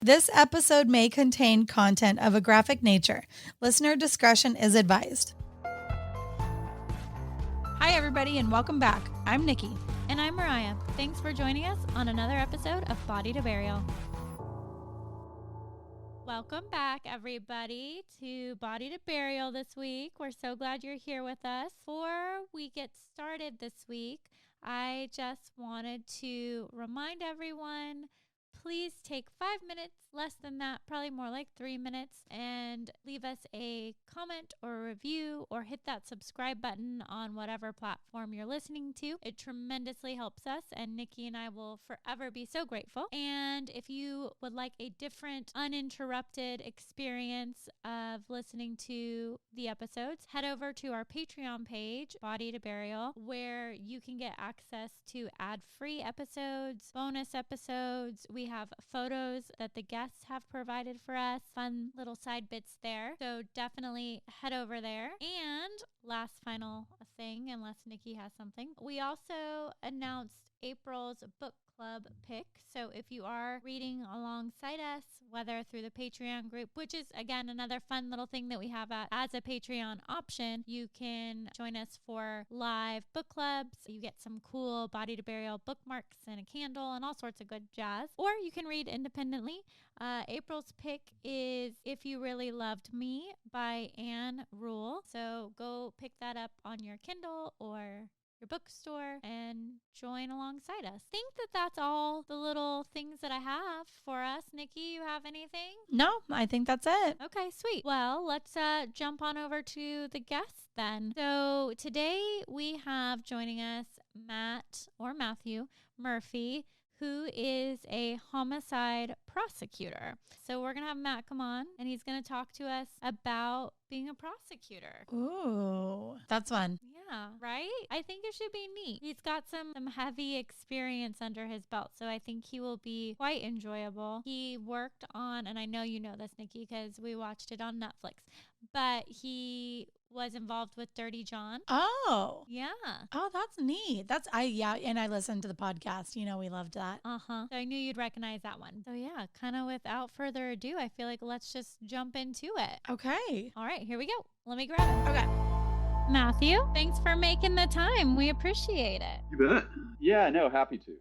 This episode may contain content of a graphic nature. Listener discretion is advised. Hi, everybody, and welcome back. I'm Nikki. And I'm Mariah. Thanks for joining us on another episode of Body to Burial. Welcome back, everybody, to Body to Burial this week. We're so glad you're here with us. Before we get started this week, I just wanted to remind everyone, please take 5 minutes, less than that, probably more like 3 minutes, and leave us a comment or a review or hit that subscribe button on whatever platform you're listening to. It tremendously helps us, and Nikki and I will forever be so grateful. And if you would like a different, uninterrupted experience of listening to the episodes, head over to our Patreon page, Body to Burial, where you can get access to ad-free episodes, bonus episodes. We have photos that the guests have provided for us, fun little side bits there. So definitely head over there. And last final thing, unless Nikki has something, we also announced April's book club pick. So if you are reading alongside us, whether through the Patreon group, which is again another fun little thing that we have as a Patreon option, you can join us for live book clubs. You get some cool Body to Burial bookmarks and a candle and all sorts of good jazz. Or you can read independently. April's pick is If You Really Loved Me by Anne Rule. So go pick that up on your Kindle or your bookstore and join alongside us. Think that that's all the little things that I have for us. Nikki, you have anything? No, I think that's it. Okay, sweet. Well, let's jump on over to the guests then. So today we have joining us Matthew Murphy, who is a homicide prosecutor. So we're going to have Matt come on, and he's going to talk to us about being a prosecutor. Ooh, that's fun. Yeah, right? I think it should be neat. He's got some heavy experience under his belt, so I think he will be quite enjoyable. He worked on, and I know you know this, Nikki, because we watched it on Netflix, but he was involved with Dirty John. Oh. Yeah. Oh, that's neat. And I listened to the podcast. You know, we loved that. So I knew you'd recognize that one. So yeah, kind of without further ado, I feel like let's just jump into it. Okay. All right, here we go. Let me grab it. Okay. Matthew, thanks for making the time. We appreciate it. You bet. Yeah, no, happy to.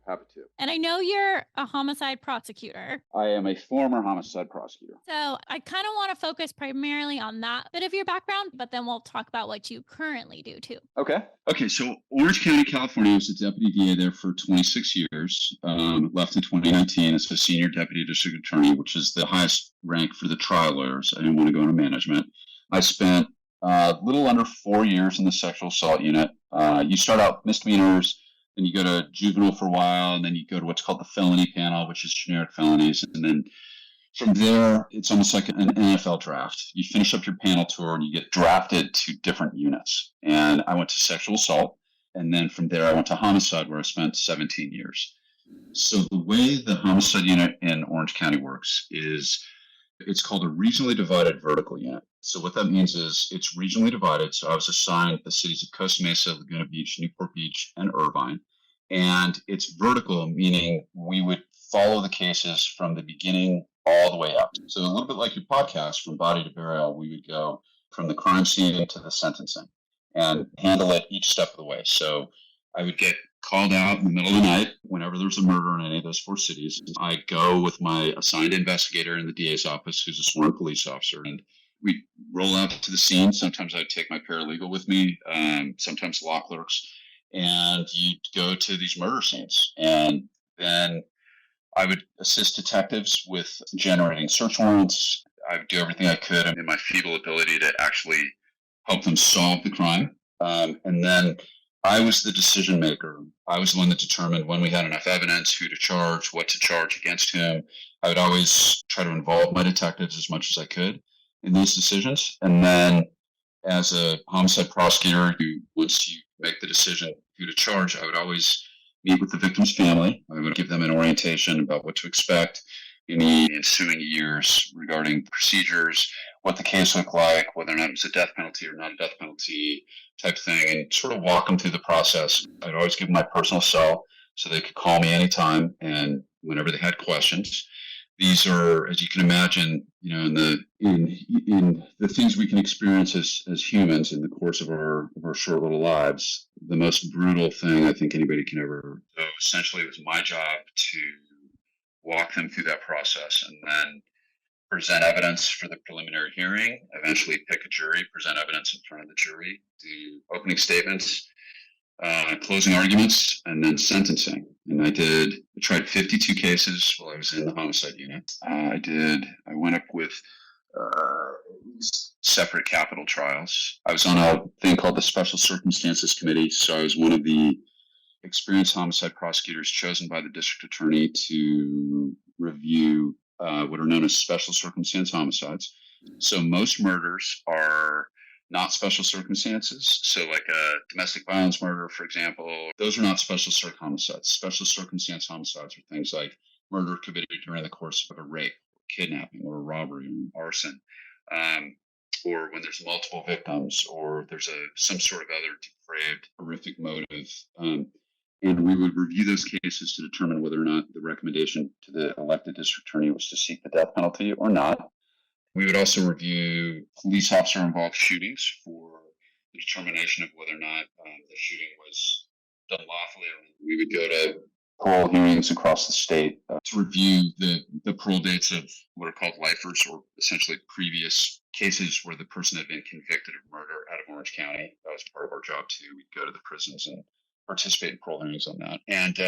And I know you're a homicide prosecutor. I am a former homicide prosecutor. So I kind of want to focus primarily on that bit of your background, but then we'll talk about what you currently do too. Okay, so Orange County, California, I was a deputy DA there for 26 years, left in 2019 as a senior deputy district attorney, which is the highest rank for the trial lawyers. I didn't want to go into management. I spent a little under 4 years in the sexual assault unit. You start out misdemeanors, then you go to juvenile for a while, and then you go to what's called the felony panel, which is generic felonies. And then from there, it's almost like an NFL draft. You finish up your panel tour and you get drafted to different units. And I went to sexual assault. And then from there, I went to homicide, where I spent 17 years. So the way the homicide unit in Orange County works is it's called a regionally divided vertical unit. So what that means is it's regionally divided. So I was assigned the cities of Costa Mesa, Laguna Beach, Newport Beach, and Irvine. And it's vertical, meaning we would follow the cases from the beginning all the way up. So a little bit like your podcast, from Body to Burial, we would go from the crime scene to the sentencing and handle it each step of the way. So I would get called out in the middle of the night whenever there's a murder in any of those 4 cities. I go with my assigned investigator in the DA's office, who's a sworn police officer, and we roll out to the scene. Sometimes I'd take my paralegal with me, sometimes law clerks, and you'd go to these murder scenes. And then I would assist detectives with generating search warrants. I would do everything I could in my feeble ability to actually help them solve the crime. And then I was the decision maker. I was the one that determined when we had enough evidence, who to charge, what to charge against whom. I would always try to involve my detectives as much as I could in these decisions. And then as a homicide prosecutor, once you make the decision who to charge, I would always meet with the victim's family. I would give them an orientation about what to expect in the ensuing years regarding procedures, what the case looked like, whether or not it was a death penalty or not a death penalty type thing, and sort of walk them through the process. I'd always give them my personal cell so they could call me anytime and whenever they had questions. These are, as you can imagine, in the things we can experience as humans in the course of our short little lives, the most brutal thing I think anybody can ever. So essentially, it was my job to walk them through that process and then present evidence for the preliminary hearing, eventually pick a jury, present evidence in front of the jury, do opening statements, closing arguments, and then sentencing. And I tried 52 cases while I was in the homicide unit. I went up with separate capital trials. I was on a thing called the Special Circumstances Committee, so I was one of the experienced homicide prosecutors chosen by the district attorney to review what are known as special circumstance homicides. So most murders are not special circumstances. So like a domestic violence murder, for example, those are not special circ homicides. Special circumstance homicides are things like murder committed during the course of a rape, kidnapping, or a robbery, or arson, or when there's multiple victims, or there's some sort of other depraved, horrific motive. And we would review those cases to determine whether or not the recommendation to the elected district attorney was to seek the death penalty or not. We would also review police officer-involved shootings for the determination of whether or not the shooting was done lawfully. We would go to parole hearings across the state to review the parole dates of what are called lifers, or essentially previous cases where the person had been convicted of murder out of Orange County. That was part of our job too. We'd go to the prisons and participate in parole hearings on that. And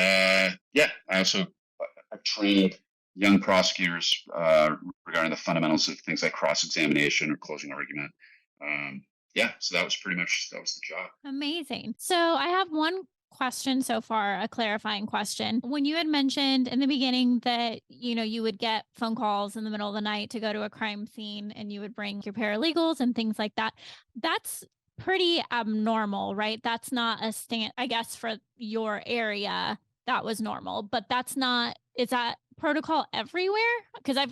I've trained young prosecutors regarding the fundamentals of things like cross-examination or closing argument. So that was the job. Amazing. So I have one question so far, a clarifying question. When you had mentioned in the beginning that, you would get phone calls in the middle of the night to go to a crime scene and you would bring your paralegals and things like that, that's pretty abnormal, right? That's not I guess for your area, that was normal, but is that protocol everywhere? Because I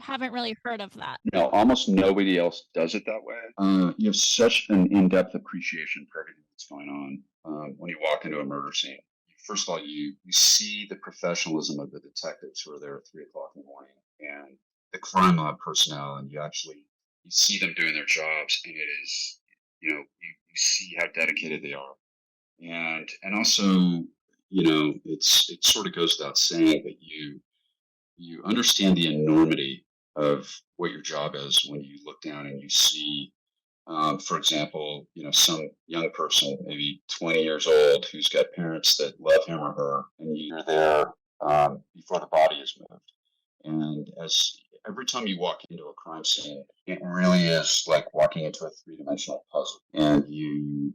haven't really heard of that. No, almost nobody else does it that way. You have such an in-depth appreciation for everything that's going on when you walk into a murder scene. First of all, you see the professionalism of the detectives who are there at 3:00 in the morning, and the crime lab personnel, and you see them doing their jobs, and it is, you see how dedicated they are, and also, it sort of goes without saying that you understand the enormity of what your job is when you look down and you see, for example, some young person, maybe 20 years old, who's got parents that love him or her, and you're there before the body is moved. And every time you walk into a crime scene, it really is like walking into a three-dimensional puzzle, and you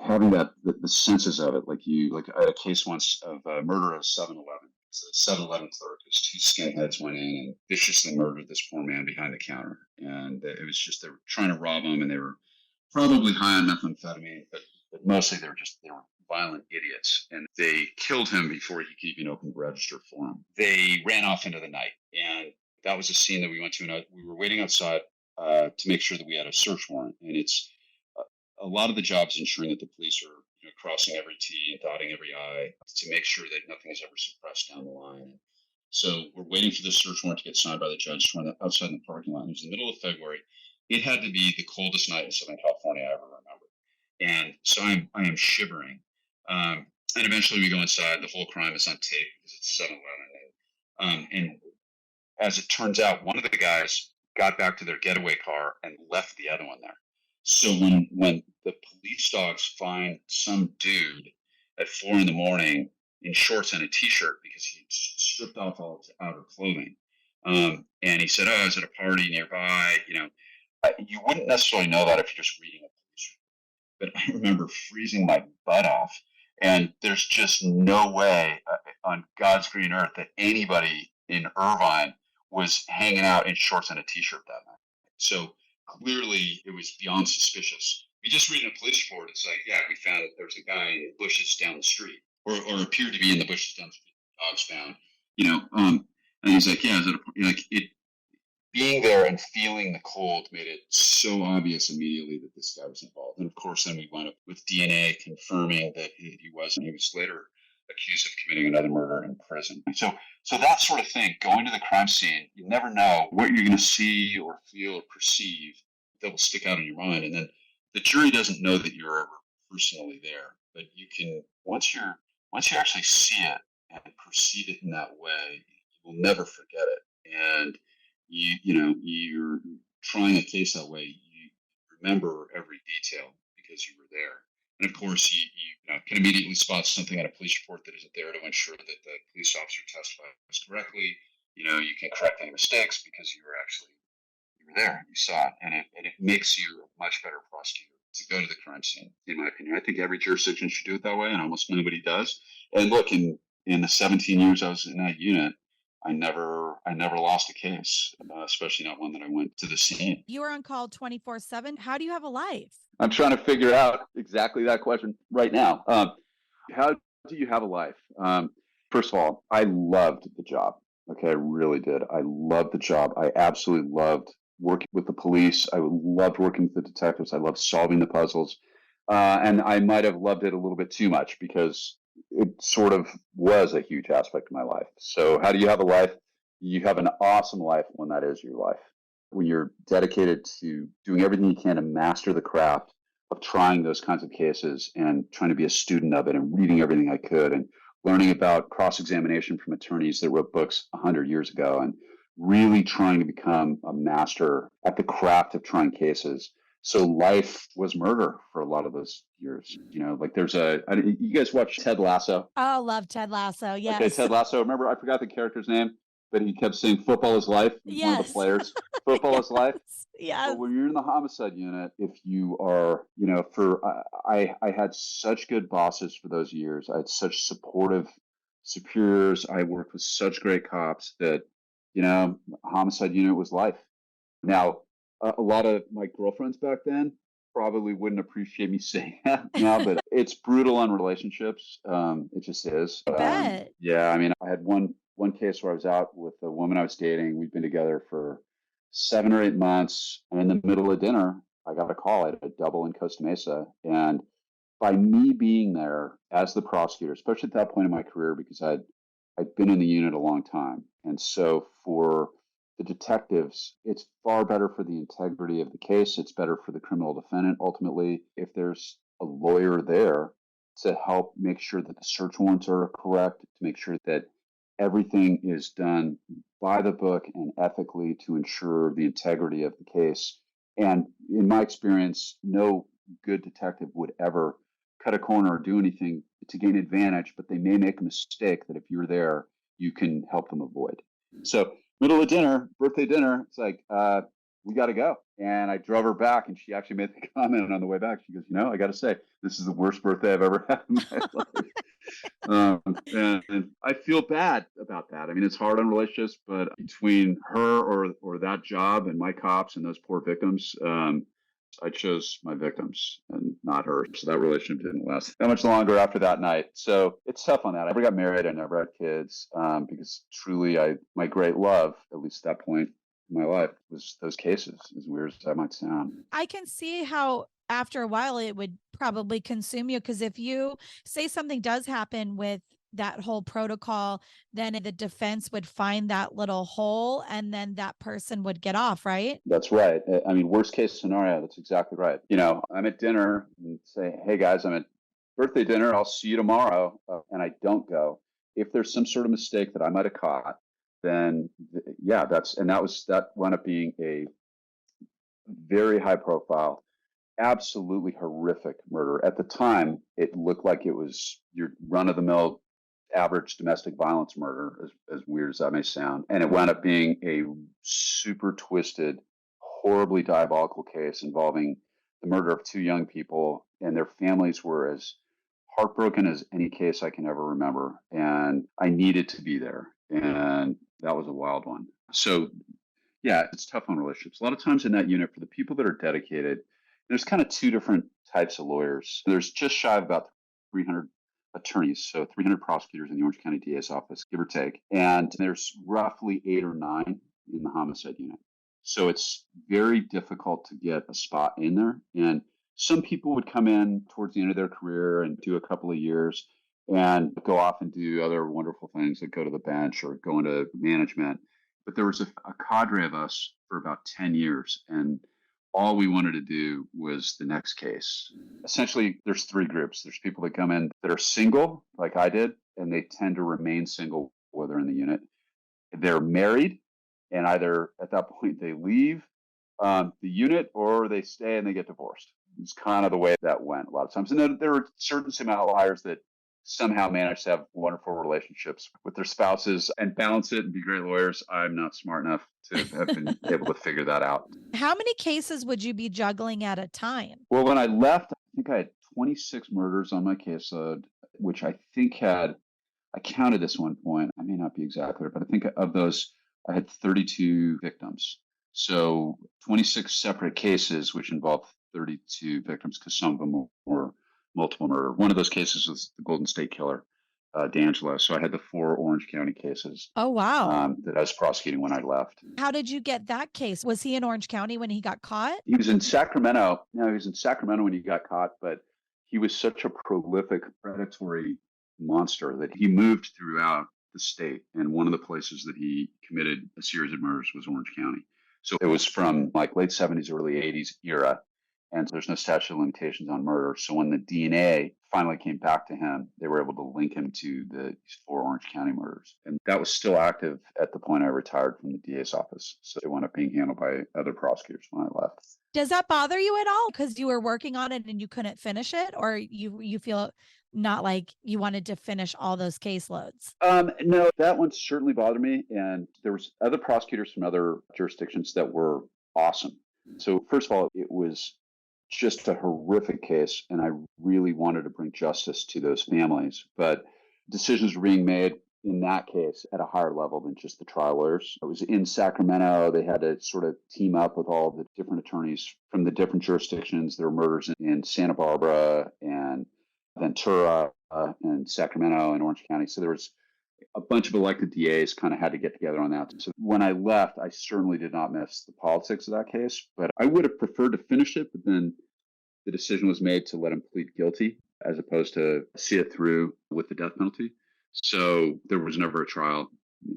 having the senses of it, like I had a case once of a murder of 7-Eleven. So the 7-Eleven clerk, his two skinheads went in and viciously murdered this poor man behind the counter. And it was just, they were trying to rob him, and they were probably high on methamphetamine, but mostly they were violent idiots. And they killed him before he could even open the register for him. They ran off into the night. And that was a scene that we went to, and we were waiting outside to make sure that we had a search warrant. And it's a lot of the job is ensuring that the police are crossing every T and dotting every I to make sure that nothing is ever suppressed down the line. So we're waiting for this search warrant to get signed by the judge. We're outside in the parking lot. It was the middle of February. It had to be the coldest night in Southern California I ever remember. And so I am shivering. And eventually we go inside. The whole crime is on tape because it's 7-Eleven. And as it turns out, one of the guys got back to their getaway car and left the other one there. So when the police dogs find some dude at 4 a.m. in shorts and a T-shirt because he stripped off all his outer clothing, and he said, "Oh, I was at a party nearby," you wouldn't necessarily know that if you're just reading a police report. But I remember freezing my butt off, and there's just no way on God's green earth that anybody in Irvine was hanging out in shorts and a T-shirt that night. So clearly, it was beyond suspicious. We just read in a police report, it's like, yeah, we found that there was a guy in the bushes down the street, or appeared to be in the bushes down the street. Dogs found, and he's like, yeah, being there and feeling the cold made it so obvious immediately that this guy was involved. And of course, then we wound up with DNA confirming that he was, and he was later accused of committing another murder in prison. So that sort of thing, going to the crime scene, you never know what you're going to see or feel or perceive that will stick out in your mind. And then the jury doesn't know that you're ever personally there, but you can, once you actually see it and perceive it in that way, you will never forget it. And you're trying a case that way, you remember every detail because you were there. And of course, you can immediately spot something on a police report that isn't there to ensure that the police officer testifies correctly. You can correct any mistakes because you were there, you saw it, and it makes you a much better prosecutor to go to the crime scene, in my opinion. I think every jurisdiction should do it that way, and almost nobody does. And look, in the 17 years I was in that unit, I never lost a case, especially not one that I went to the scene. You are on call 24/7. How do you have a life? I'm trying to figure out exactly that question right now. How do you have a life? First of all, I loved the job. Okay, I really did. I loved the job. I absolutely loved working with the police. I loved working with the detectives. I loved solving the puzzles. And I might have loved it a little bit too much because it sort of was a huge aspect of my life. So how do you have a life? You have an awesome life when that is your life. When you're dedicated to doing everything you can to master the craft of trying those kinds of cases and trying to be a student of it and reading everything I could and learning about cross-examination from attorneys that wrote books 100 years ago and really trying to become a master at the craft of trying cases. So life was murder for a lot of those years. Like you guys watch Ted Lasso? Oh, love Ted Lasso. Yes. Okay, Ted Lasso. Remember, I forgot the character's name, but he kept saying football is life. Yes. One of the players. Football is life. Yes. But when you're in the homicide unit, if you are, I had such good bosses for those years. I had such supportive superiors. I worked with such great cops that, homicide unit was life. Now, a lot of my girlfriends back then probably wouldn't appreciate me saying that now, but it's brutal on relationships. It just is. I bet. Yeah, I mean, I had one case where I was out with a woman I was dating. We'd been together for 7 or 8 months, and in the middle of dinner, I got a call. I had a double in Costa Mesa, and by me being there as the prosecutor, especially at that point in my career, because I'd been in the unit a long time, and so for the detectives, it's far better for the integrity of the case. It's better for the criminal defendant. Ultimately, if there's a lawyer there to help make sure that the search warrants are correct, to make sure that everything is done by the book and ethically to ensure the integrity of the case. And in my experience, no good detective would ever cut a corner or do anything to gain advantage, but they may make a mistake that if you're there, you can help them avoid. So middle of dinner, birthday dinner, it's like, we got to go. And I drove her back, and she actually made the comment on the way back. She goes, I got to say, this is the worst birthday I've ever had in my life. And I feel bad about that. I mean, it's hard on relationships, but between her or that job and my cops and those poor victims, I chose my victims and not her. So that relationship didn't last that much longer after that night. So it's tough on that. I never got married. I never had kids because truly my great love, at least at that point in my life, was those cases, as weird as that might sound. I can see how after a while it would probably consume you, because if you say something does happen with that whole protocol, then the defense would find that little hole and then that person would get off, right? That's right. I mean, worst case scenario, that's exactly right. I'm at dinner and say, hey guys, I'm at birthday dinner. I'll see you tomorrow. And I don't go. If there's some sort of mistake that I might have caught, then that wound up being a very high profile, absolutely horrific murder. At the time, it looked like it was your run of the mill average domestic violence murder, as weird as that may sound. And it wound up being a super twisted, horribly diabolical case involving the murder of 2 young people, and their families were as heartbroken as any case I can ever remember. And I needed to be there. And that was a wild one. So yeah, it's tough on relationships. A lot of times in that unit, for the people that are dedicated, there's kind of 2 different types of lawyers. There's just shy of about 300 attorneys, so 300 prosecutors in the Orange County DA's office, give or take. And there's roughly 8 or 9 in the homicide unit. So it's very difficult to get a spot in there. And some people would come in towards the end of their career and do a couple of years. and go off and do other wonderful things, like go to the bench or go into management. But there was a cadre of us for about 10 years, and all we wanted to do was the next case. Essentially, there's three groups. There's people that come in that are single, like I did, and they tend to remain single while they're in the unit. They're married, and either at that point they leave the unit or they stay and they get divorced. It's kind of the way that went a lot of times. And then there are some outliers that somehow manage to have wonderful relationships with their spouses and balance it and be great lawyers. I'm not smart enough to have been able to figure that out. How many cases would you be juggling at a time? Well, when I left, I think I had 26 murders on my caseload, which I think I counted this one point. I may not be exactly, but I think of those, I had 32 victims. So 26 separate cases, which involved 32 victims, because some of them were multiple murder. One of those cases was the Golden State Killer, D'Angelo. So I had the 4 Orange County cases. Oh, wow. That I was prosecuting when I left. How did you get that case? Was he in Orange County when he got caught? He was in Sacramento. No, he was in Sacramento when he got caught, but he was such a prolific predatory monster that he moved throughout the state. And one of the places that he committed a series of murders was Orange County. So it was from like late 70s, early 80s era. And there's no statute of limitations on murder. So when the DNA finally came back to him, they were able to link him to the 4 Orange County murders. And that was still active at the point I retired from the DA's office. So it wound up being handled by other prosecutors when I left. Does that bother you at all? Because you were working on it and you couldn't finish it? Or you feel not like you wanted to finish all those caseloads? No, that one certainly bothered me. And there was other prosecutors from other jurisdictions that were awesome. So first of all, it was just a horrific case, and I really wanted to bring justice to those families. But decisions were being made in that case at a higher level than just the trial lawyers. It was in Sacramento. They had to sort of team up with all the different attorneys from the different jurisdictions. There were murders in Santa Barbara and Ventura and Sacramento and Orange County. So there was a bunch of elected DAs kind of had to get together on that. So when I left, I certainly did not miss the politics of that case, but I would have preferred to finish it. But then the decision was made to let him plead guilty as opposed to see it through with the death penalty. So there was never a trial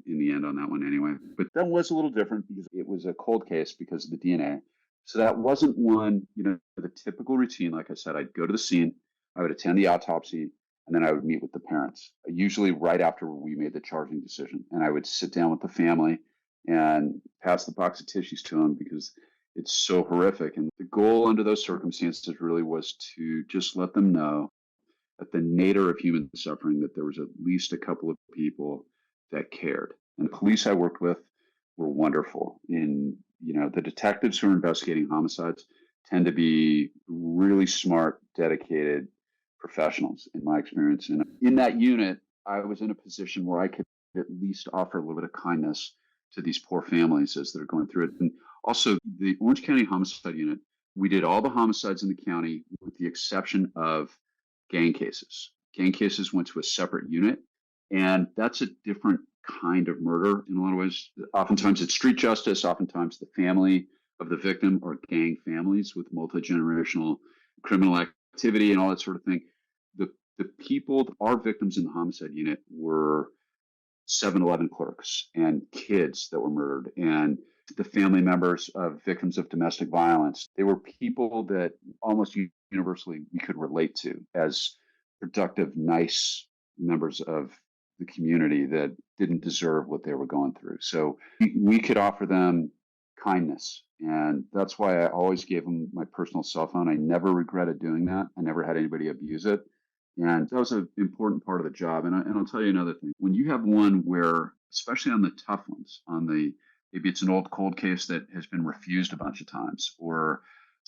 in the end on that one anyway. But that was a little different because it was a cold case because of the DNA. So that wasn't one, the typical routine. Like I said, I'd go to the scene, I would attend the autopsy, and then I would meet with the parents, usually right after we made the charging decision. And I would sit down with the family and pass the box of tissues to them because it's so horrific. And the goal under those circumstances really was to just let them know at the nadir of human suffering that there was at least a couple of people that cared. And the police I worked with were wonderful. The detectives who are investigating homicides tend to be really smart, dedicated professionals in my experience. And in that unit, I was in a position where I could at least offer a little bit of kindness to these poor families as they're going through it. And also the Orange County Homicide Unit, we did all the homicides in the county with the exception of gang cases. Gang cases went to a separate unit, and that's a different kind of murder in a lot of ways. Oftentimes it's street justice, oftentimes the family of the victim are gang families with multi-generational criminal activity and all that sort of thing. The people, our victims in the homicide unit were 7-Eleven clerks and kids that were murdered, and the family members of victims of domestic violence. They were people that almost universally we could relate to as productive, nice members of the community that didn't deserve what they were going through. So we could offer them kindness. And that's why I always gave them my personal cell phone. I never regretted doing that. I never had anybody abuse it. And that was an important part of the job. And I'll tell you another thing. When you have one where, especially on the tough ones, maybe it's an old cold case that has been refused a bunch of times, or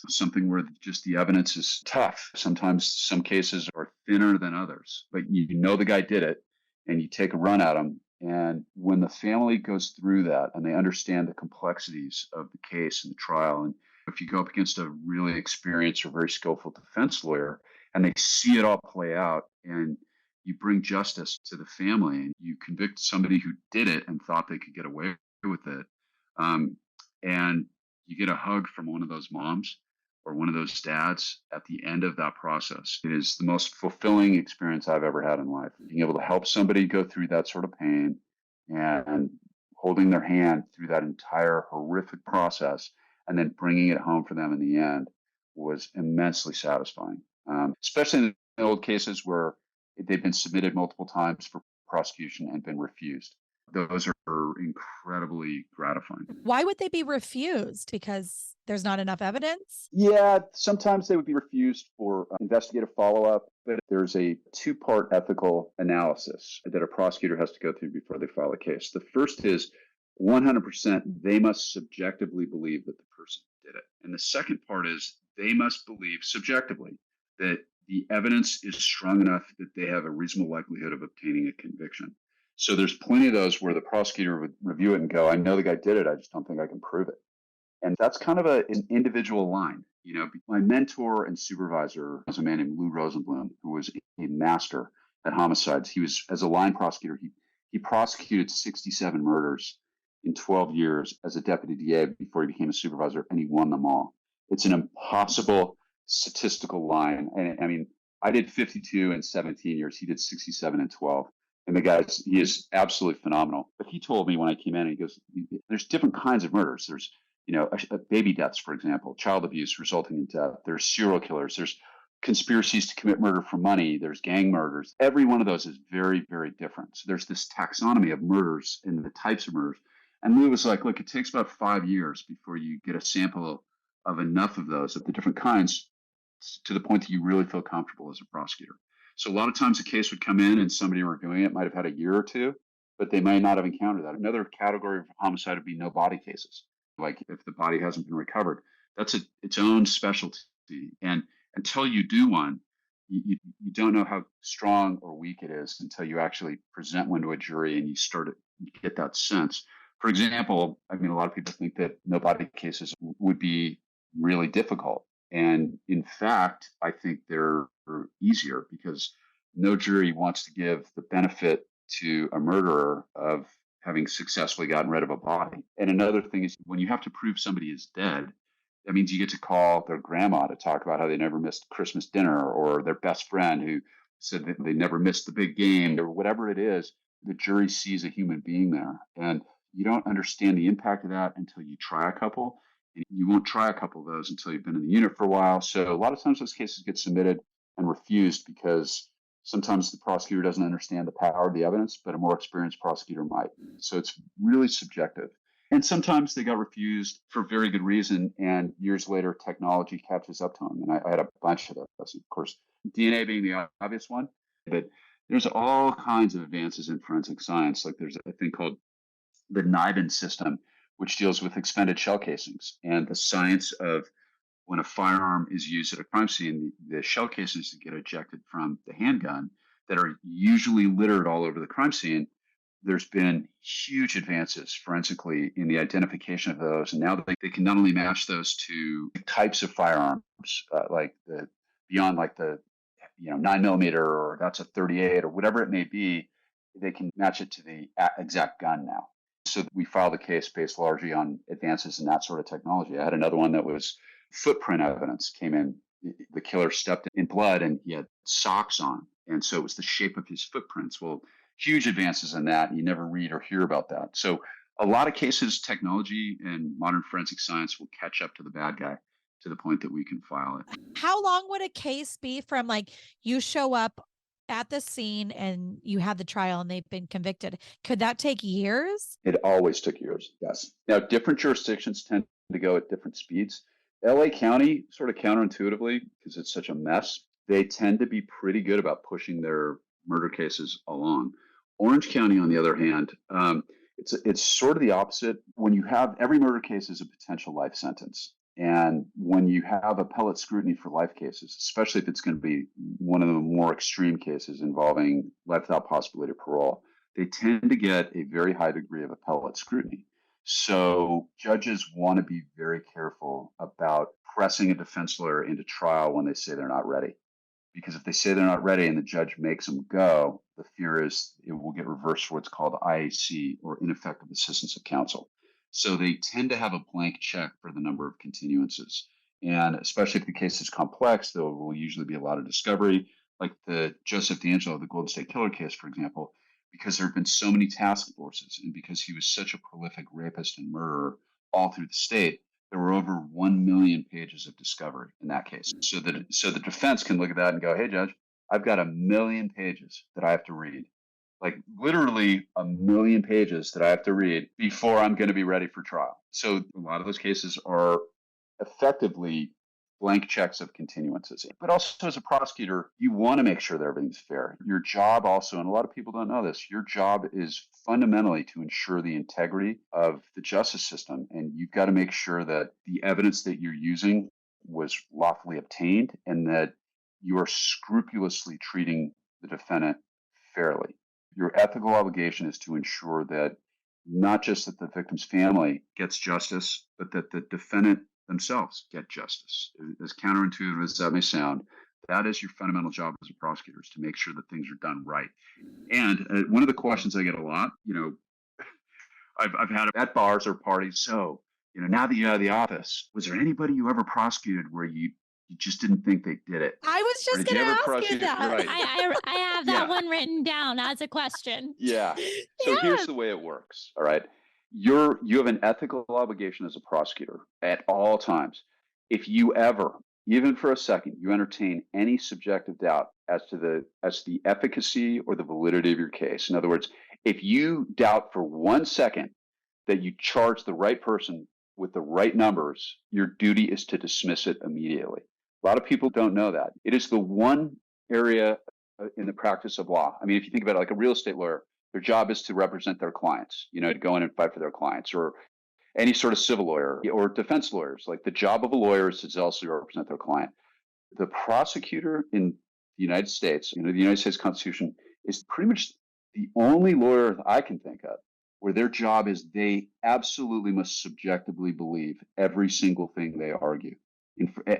something where just the evidence is tough. Sometimes some cases are thinner than others, but you know the guy did it and you take a run at him. And when the family goes through that and they understand the complexities of the case and the trial, and if you go up against a really experienced or very skillful defense lawyer and they see it all play out and you bring justice to the family and you convict somebody who did it and thought they could get away with it, and you get a hug from one of those moms or one of those dads at the end of that process is the most fulfilling experience I've ever had in life. Being able to help somebody go through that sort of pain and holding their hand through that entire horrific process and then bringing it home for them in the end was immensely satisfying, especially in the old cases where they've been submitted multiple times for prosecution and been refused. Those are incredibly gratifying. Why would they be refused? Because there's not enough evidence? Yeah, sometimes they would be refused for investigative follow-up, but there's a two-part ethical analysis that a prosecutor has to go through before they file a case. The first is 100% they must subjectively believe that the person did it. And the second part is they must believe subjectively that the evidence is strong enough that they have a reasonable likelihood of obtaining a conviction. So there's plenty of those where the prosecutor would review it and go, I know the guy did it, I just don't think I can prove it. And that's kind of an individual line. You know, my mentor and supervisor was a man named Lou Rosenblum, who was a master at homicides. He was, as a line prosecutor, he prosecuted 67 murders in 12 years as a deputy DA before he became a supervisor, and he won them all. It's an impossible statistical line. And I mean, I did 52 in 17 years. He did 67 in 12. And he is absolutely phenomenal. But he told me when I came in, he goes, there's different kinds of murders. There's, you know, baby deaths, for example, child abuse resulting in death. There's serial killers. There's conspiracies to commit murder for money. There's gang murders. Every one of those is very, very different. So there's this taxonomy of murders and the types of murders. And Lou was like, look, it takes about 5 years before you get a sample of enough of those, of the different kinds, to the point that you really feel comfortable as a prosecutor. So a lot of times a case would come in and somebody reviewing it might have had a year or two, but they may not have encountered that. Another category of homicide would be no body cases. Like if the body hasn't been recovered, that's its own specialty. And until you do one, you don't know how strong or weak it is until you actually present one to a jury and you get that sense. For example, I mean, a lot of people think that no body cases would be really difficult. And in fact, I think they're easier because no jury wants to give the benefit to a murderer of having successfully gotten rid of a body. And another thing is when you have to prove somebody is dead, that means you get to call their grandma to talk about how they never missed Christmas dinner, or their best friend who said that they never missed the big game, or whatever it is. The jury sees a human being there. And you don't understand the impact of that until you try a couple. And you won't try a couple of those until you've been in the unit for a while. So a lot of times those cases get submitted and refused because sometimes the prosecutor doesn't understand the power of the evidence, but a more experienced prosecutor might. So it's really subjective. And sometimes they got refused for very good reason. And years later, technology catches up to them. And I had a bunch of those, of course, DNA being the obvious one. But there's all kinds of advances in forensic science. Like there's a thing called the NIBIN system, which deals with expended shell casings and the science of when a firearm is used at a crime scene, the shell casings that get ejected from the handgun that are usually littered all over the crime scene. There's been huge advances forensically in the identification of those. And now they can not only match those to types of firearms, like beyond like the 9mm, or that's a 38 or whatever it may be, they can match it to the exact gun now. So we filed a case based largely on advances in that sort of technology. I had another one that was footprint evidence came in. The killer stepped in blood and he had socks on. And so it was the shape of his footprints. Well, huge advances in that. You never read or hear about that. So a lot of cases, technology and modern forensic science will catch up to the bad guy to the point that we can file it. How long would a case be from like you show up at the scene and you have the trial and they've been convicted? Could that take years? It always took years, yes. Now, different jurisdictions tend to go at different speeds. LA County, sort of counterintuitively, because it's such a mess, they tend to be pretty good about pushing their murder cases along. Orange County, on the other hand, it's sort of the opposite. When you have every murder case is a potential life sentence. And when you have appellate scrutiny for life cases, especially if it's going to be one of the more extreme cases involving life without possibility of parole, they tend to get a very high degree of appellate scrutiny. So judges want to be very careful about pressing a defense lawyer into trial when they say they're not ready. Because if they say they're not ready and the judge makes them go, the fear is it will get reversed for what's called IAC, or ineffective assistance of counsel. So they tend to have a blank check for the number of continuances. And especially if the case is complex, there will usually be a lot of discovery, like the Joseph D'Angelo, the Golden State Killer case, for example, because there have been so many task forces and because he was such a prolific rapist and murderer all through the state, there were over 1 million pages of discovery in that case. So the defense can look at that and go, hey, Judge, I've got 1 million pages that I have to read. Like literally 1 million pages that I have to read before I'm going to be ready for trial. So a lot of those cases are effectively blank checks of continuances. But also as a prosecutor, you want to make sure that everything's fair. Your job also, and a lot of people don't know this, your job is fundamentally to ensure the integrity of the justice system. And you've got to make sure that the evidence that you're using was lawfully obtained and that you are scrupulously treating the defendant fairly. Your ethical obligation is to ensure that not just that the victim's family gets justice, but that the defendant themselves get justice. As counterintuitive as that may sound, that is your fundamental job as a prosecutor, is to make sure that things are done right. And one of the questions I get a lot, I've had at bars or parties. So, now that you're out of the office, was there anybody you ever prosecuted where you just didn't think they did it? I was just going to ask you that. Right. I have that one written down as a question. Yeah. So here's the way it works. All right. You have an ethical obligation as a prosecutor at all times. If you ever, even for a second, you entertain any subjective doubt as to the efficacy or the validity of your case. In other words, if you doubt for 1 second that you charge the right person with the right numbers, your duty is to dismiss it immediately. A lot of people don't know that. It is the one area in the practice of law. I mean, if you think about it, like a real estate lawyer, their job is to represent their clients, to go in and fight for their clients, or any sort of civil lawyer or defense lawyers. Like the job of a lawyer is to zealously represent their client. The prosecutor in the United States, the United States Constitution, is pretty much the only lawyer I can think of where their job is they absolutely must subjectively believe every single thing they argue.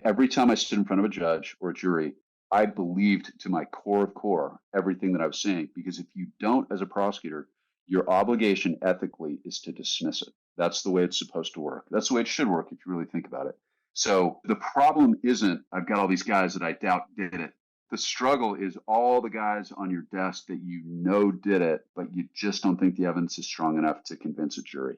Every time I stood in front of a judge or a jury, I believed to my core of core everything that I was saying, because if you don't, as a prosecutor, your obligation ethically is to dismiss it. That's the way it's supposed to work. That's the way it should work if you really think about it. So the problem isn't I've got all these guys that I doubt did it. The struggle is all the guys on your desk that did it, but you just don't think the evidence is strong enough to convince a jury.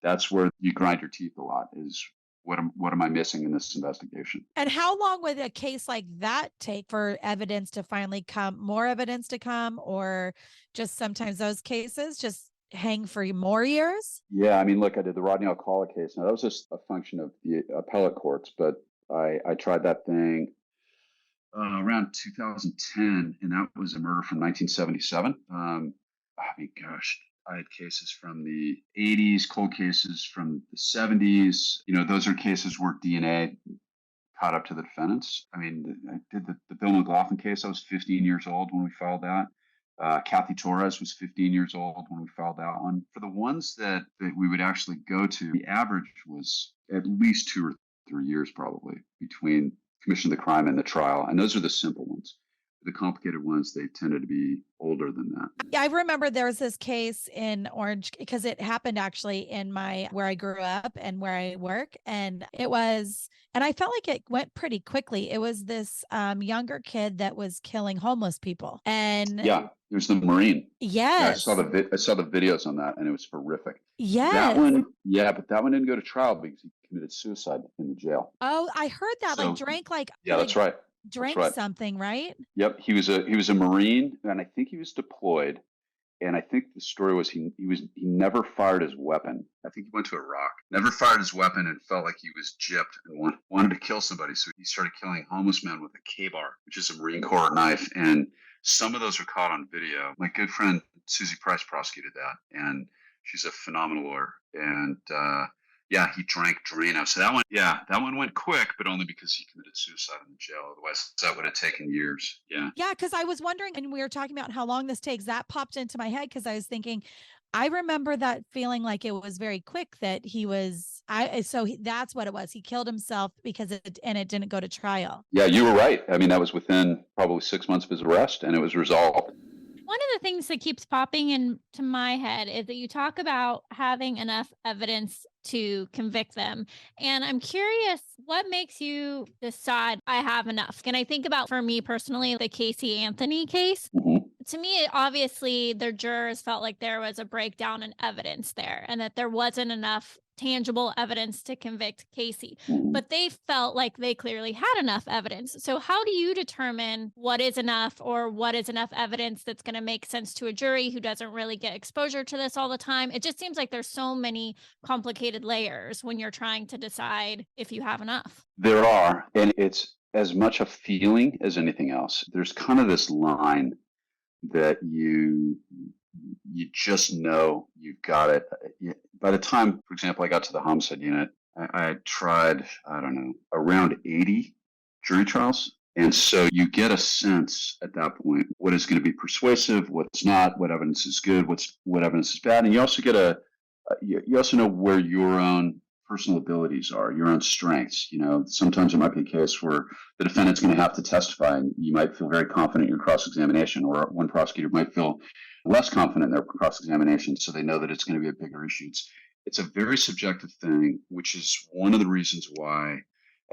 That's where you grind your teeth a lot, is what am I missing in this investigation? And how long would a case like that take for evidence to finally come, more evidence to come, or just sometimes those cases just hang for more years? Yeah, I mean, look, I did the Rodney Alcala case. Now, that was just a function of the appellate courts, but I tried that thing around 2010, and that was a murder from 1977. I mean, gosh, I had cases from the 80s, cold cases from the 70s. Those are cases where DNA caught up to the defendants. I mean, I did the Bill McLaughlin case. I was 15 years old when we filed that. Kathy Torres was 15 years old when we filed that one. For the ones that we would actually go to, the average was at least 2 or 3 years probably between commission of the crime and the trial. And those are the simple ones. The complicated ones, they tended to be older than that. Yeah, I remember there was this case in Orange, because it happened actually in where I grew up and where I work. And I felt like it went pretty quickly. It was this younger kid that was killing homeless people. And yeah, it was the Marine. Yes. Yeah, I saw the videos on that, and it was horrific. Yes. That one, yeah, but that one didn't go to trial because he committed suicide in the jail. Oh, I heard that. Yeah, that's right. Drank something, right? Yep. He was a Marine, and I think he was deployed. And I think the story was he never fired his weapon. I think he went to Iraq, never fired his weapon, and felt like he was gypped and wanted to kill somebody. So he started killing homeless men with a K-bar, which is a Marine Corps knife. And some of those are caught on video. My good friend Susie Price prosecuted that, and she's a phenomenal lawyer. And yeah, he drank Drano. So that one went quick, but only because he committed suicide in the jail. Otherwise, that would have taken years. Yeah. Yeah, because I was wondering, and we were talking about how long this takes. That popped into my head because I was thinking, I remember that feeling like it was very quick that that's what it was. He killed himself because it didn't go to trial. Yeah, you were right. I mean, that was within probably 6 months of his arrest, and it was resolved. One of the things that keeps popping into my head is that you talk about having enough evidence to convict them. And I'm curious, what makes you decide I have enough? Can I think about, for me personally, the Casey Anthony case? Mhm. To me, obviously, their jurors felt like there was a breakdown in evidence there and that there wasn't enough tangible evidence to convict Casey. Mhm. But they felt like they clearly had enough evidence. So, how do you determine what is enough or what is enough evidence that's going to make sense to a jury who doesn't really get exposure to this all the time? It just seems like there's so many complicated layers when you're trying to decide if you have enough. There are, and it's as much a feeling as anything else. There's kind of this line that you just know you've got it. By the time, for example, I got to the homicide unit, I had tried, I don't know, around 80 jury trials. And so you get a sense at that point what is going to be persuasive, what's not, what evidence is good, what evidence is bad, and you also get you also know where your own personal abilities are, your own strengths. Sometimes it might be a case where the defendant's going to have to testify, and you might feel very confident in your cross-examination, or one prosecutor might feel less confident in their cross-examination, so they know that it's going to be a bigger issue. It's a very subjective thing, which is one of the reasons why,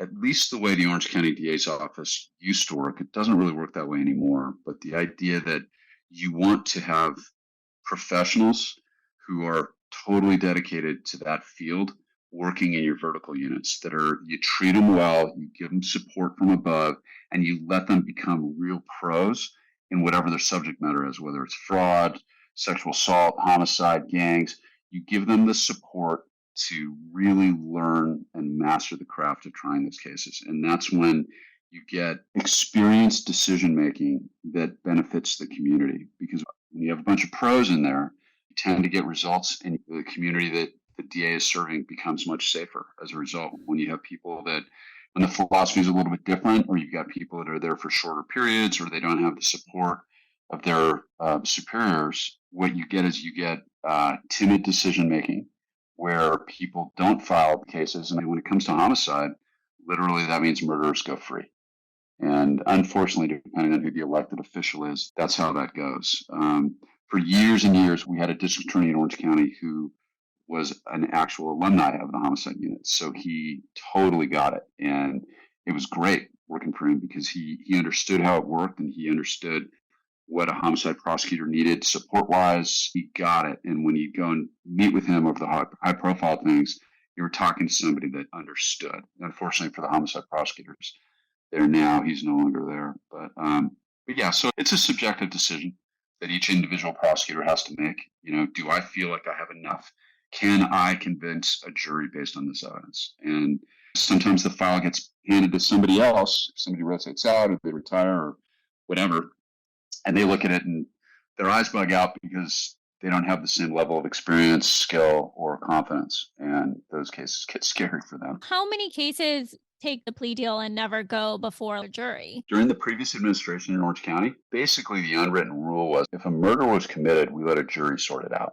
at least the way the Orange County DA's office used to work, it doesn't really work that way anymore. But the idea that you want to have professionals who are totally dedicated to that field working in your vertical units, you treat them well, you give them support from above, and you let them become real pros in whatever their subject matter is, whether it's fraud, sexual assault, homicide, gangs. You give them the support to really learn and master the craft of trying those cases. And that's when you get experienced decision making that benefits the community. Because when you have a bunch of pros in there, you tend to get results, and the community that the DA is serving becomes much safer as a result. When you have people when the philosophy is a little bit different, or you've got people that are there for shorter periods, or they don't have the support of their superiors, what you get is timid decision making, where people don't file cases. And when it comes to homicide, literally that means murderers go free. And unfortunately, depending on who the elected official is, that's how that goes. For years and years, we had a district attorney in Orange County who was an actual alumni of the homicide unit. So he totally got it. And it was great working for him because he understood how it worked, and he understood what a homicide prosecutor needed support-wise. He got it. And when you go and meet with him over the high-profile things, you were talking to somebody that understood. Unfortunately for the homicide prosecutors, he's no longer there. But yeah, so it's a subjective decision that each individual prosecutor has to make. Do I feel like I have enough? Can I convince a jury based on this evidence? And sometimes the file gets handed to somebody else. Somebody rotates out, or they retire, or whatever, and they look at it and their eyes bug out because they don't have the same level of experience, skill, or confidence. And those cases get scary for them. How many cases take the plea deal and never go before a jury? During the previous administration in Orange County, basically the unwritten rule was if a murder was committed, we let a jury sort it out.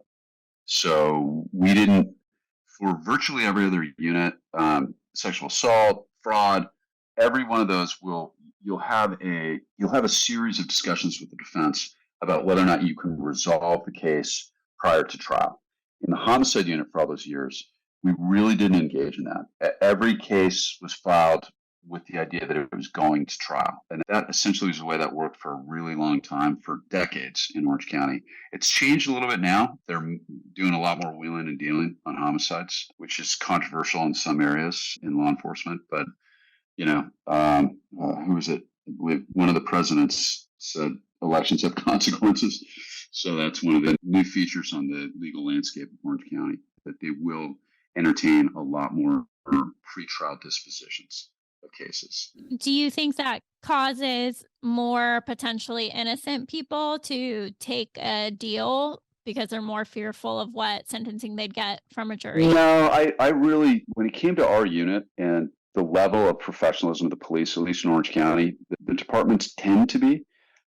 So we didn't, for virtually every other unit, sexual assault, fraud, every one of those you'll have a series of discussions with the defense about whether or not you can resolve the case prior to trial. In the homicide unit for all those years, we really didn't engage in that. Every case was filed with the idea that it was going to trial. And that essentially was the way that worked for a really long time, for decades in Orange County. It's changed a little bit now. They're doing a lot more wheeling and dealing on homicides, which is controversial in some areas in law enforcement. But, who was it? One of the presidents said elections have consequences. So that's one of the new features on the legal landscape of Orange County, that they will entertain a lot more pretrial dispositions of cases. Do you think that causes more potentially innocent people to take a deal because they're more fearful of what sentencing they'd get from a jury? No, I really, when it came to our unit and the level of professionalism of the police, at least in Orange County, the departments tend to be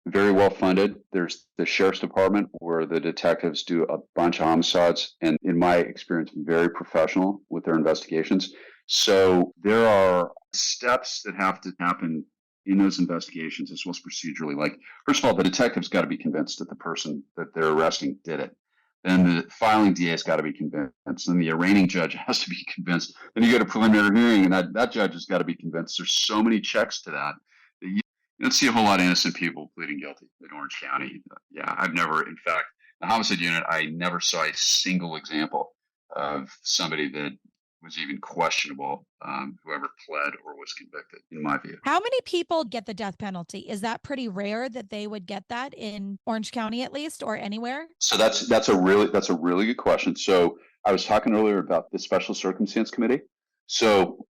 very well funded. There's the sheriff's department where the detectives do a bunch of homicides, and in my experience, very professional with their investigations. So there are steps that have to happen in those investigations, as well as procedurally. Like, first of all, the detective's got to be convinced that the person that they're arresting did it. Then the filing DA's got to be convinced. Then the arraigning judge has to be convinced. Then you go to preliminary hearing, and that judge has got to be convinced. There's so many checks to that you don't see a whole lot of innocent people pleading guilty in Orange County. Yeah, I've never, in fact, the homicide unit, I never saw a single example of somebody that was even questionable, whoever pled or was convicted, in my view. How many people get the death penalty? Is that pretty rare that they would get that in Orange County, at least, or anywhere? So that's a really good question. So I was talking earlier about the Special Circumstance Committee. So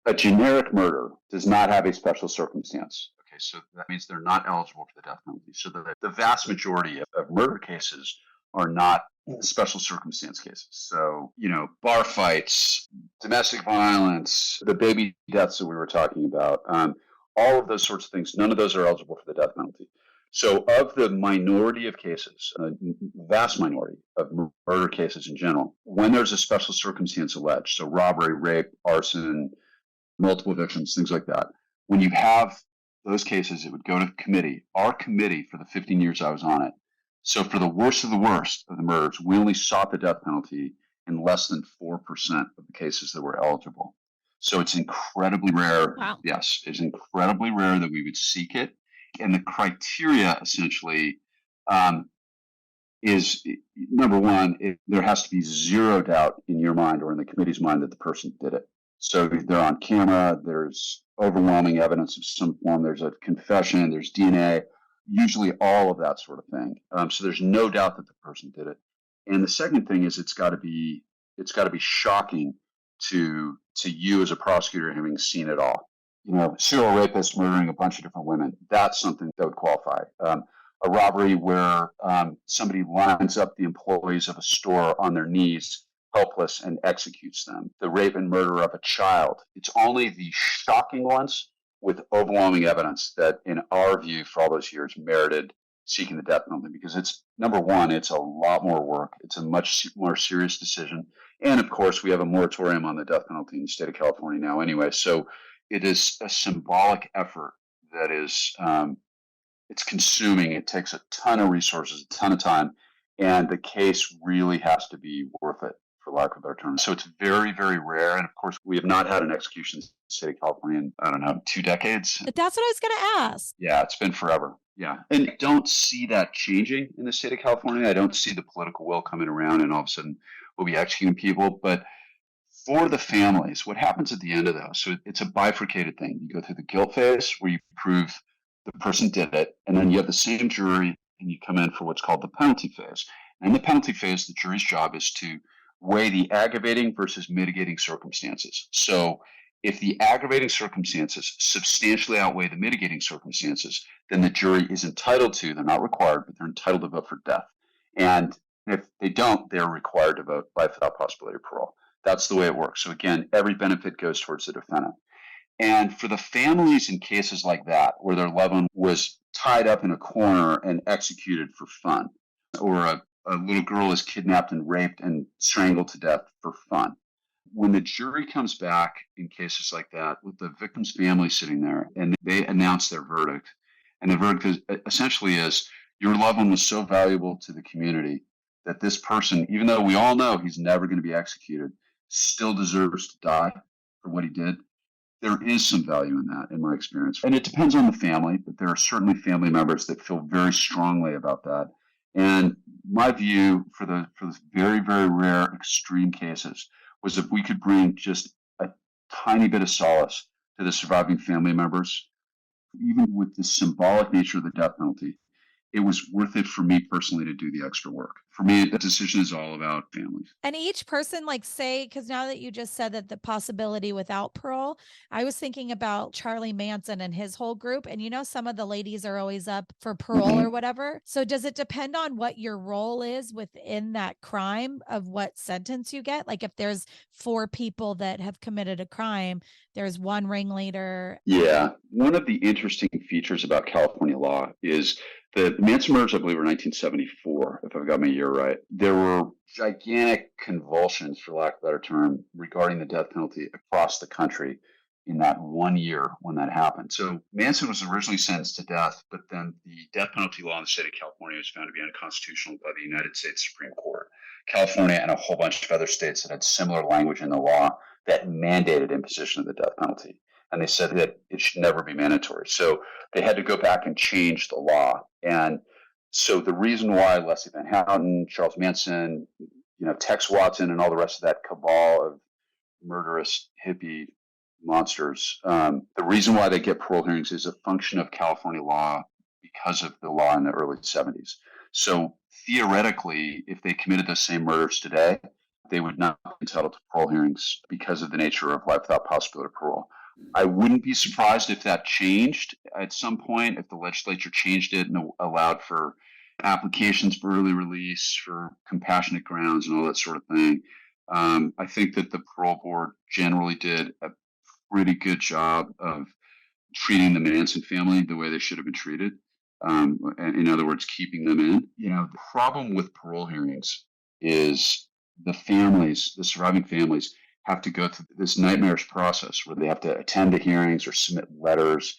a generic murder does not have a special circumstance. Okay, so that means they're not eligible for the death penalty. So the vast majority of murder cases are not special circumstance cases. So, bar fights, domestic violence, the baby deaths that we were talking about, all of those sorts of things, none of those are eligible for the death penalty. So of the minority of cases, vast minority of murder cases in general, when there's a special circumstance alleged, so robbery, rape, arson, multiple victims, things like that, when you have those cases, it would go to committee. Our committee, for the 15 years I was on it, so for the worst of the murders, we only sought the death penalty in less than 4% of the cases that were eligible. So it's incredibly rare. Wow. Yes, it's incredibly rare that we would seek it. And the criteria essentially is, number one, there has to be zero doubt in your mind or in the committee's mind that the person did it. So they're on camera, there's overwhelming evidence of some form, there's a confession, there's DNA, usually all of that sort of thing. So there's no doubt that the person did it. And the second thing is it's got to be shocking to you as a prosecutor having seen it all. Serial rapist murdering a bunch of different women, that's something that would qualify. A robbery where somebody lines up the employees of a store on their knees, helpless, and executes them. The rape and murder of a child. It's only the shocking ones with overwhelming evidence that, in our view, for all those years, merited seeking the death penalty, because it's, number one, it's a lot more work. It's a much more serious decision. And of course, we have a moratorium on the death penalty in the state of California now anyway. So it is a symbolic effort that is, it's consuming. It takes a ton of resources, a ton of time, and the case really has to be worth it, for lack of a better term. So it's very, very rare. And of course, we have not had an execution in the state of California in, 2 decades. But that's what I was going to ask. Yeah, it's been forever. Yeah. And I don't see that changing in the state of California. I don't see the political will coming around and all of a sudden we'll be executing people. But for the families, what happens at the end of those? So it's a bifurcated thing. You go through the guilt phase where you prove the person did it, and then you have the same jury and you come in for what's called the penalty phase. And in the penalty phase, the jury's job is to weigh the aggravating versus mitigating circumstances. So if the aggravating circumstances substantially outweigh the mitigating circumstances, then the jury is entitled to, they're not required, but they're entitled to vote for death. And if they don't, they're required to vote life without possibility of parole. That's the way it works. So again, every benefit goes towards the defendant. And for the families in cases like that, where their loved one was tied up in a corner and executed for fun, or a little girl is kidnapped and raped and strangled to death for fun, when the jury comes back in cases like that, with the victim's family sitting there, and they announce their verdict, and the verdict essentially is, your loved one was so valuable to the community that this person, even though we all know he's never going to be executed, still deserves to die for what he did. There is some value in that, in my experience. And it depends on the family, but there are certainly family members that feel very strongly about that. And my view for the very, very rare extreme cases was if we could bring just a tiny bit of solace to the surviving family members, even with the symbolic nature of the death penalty, it was worth it for me personally to do the extra work. For me, the decision is all about families. And each person, like, say, because now that you just said that the possibility without parole, I was thinking about Charlie Manson and his whole group. And some of the ladies are always up for parole or whatever. So does it depend on what your role is within that crime of what sentence you get? Like if there's 4 people that have committed a crime, there's one ringleader. Yeah. One of the interesting features about California law is the Manson murders, I believe, were 1974, if I've got my year right. There were gigantic convulsions, for lack of a better term, regarding the death penalty across the country in that 1 year when that happened. So Manson was originally sentenced to death, but then the death penalty law in the state of California was found to be unconstitutional by the United States Supreme Court. California and a whole bunch of other states that had similar language in the law that mandated imposition of the death penalty. And they said that it should never be mandatory. So they had to go back and change the law. And so the reason why Leslie Van Houten, Charles Manson, Tex Watson, and all the rest of that cabal of murderous hippie monsters, the reason why they get parole hearings is a function of California law because of the law in the early 70s. So theoretically, if they committed the same murders today, they would not be entitled to parole hearings because of the nature of life without possibility of parole. I wouldn't be surprised if that changed at some point, if the legislature changed it and allowed for applications for early release, for compassionate grounds and all that sort of thing. I think that the parole board generally did a pretty good job of treating the Manson family the way they should have been treated. In other words, keeping them in. The problem with parole hearings is the surviving families, have to go through this nightmarish process where they have to attend to hearings or submit letters.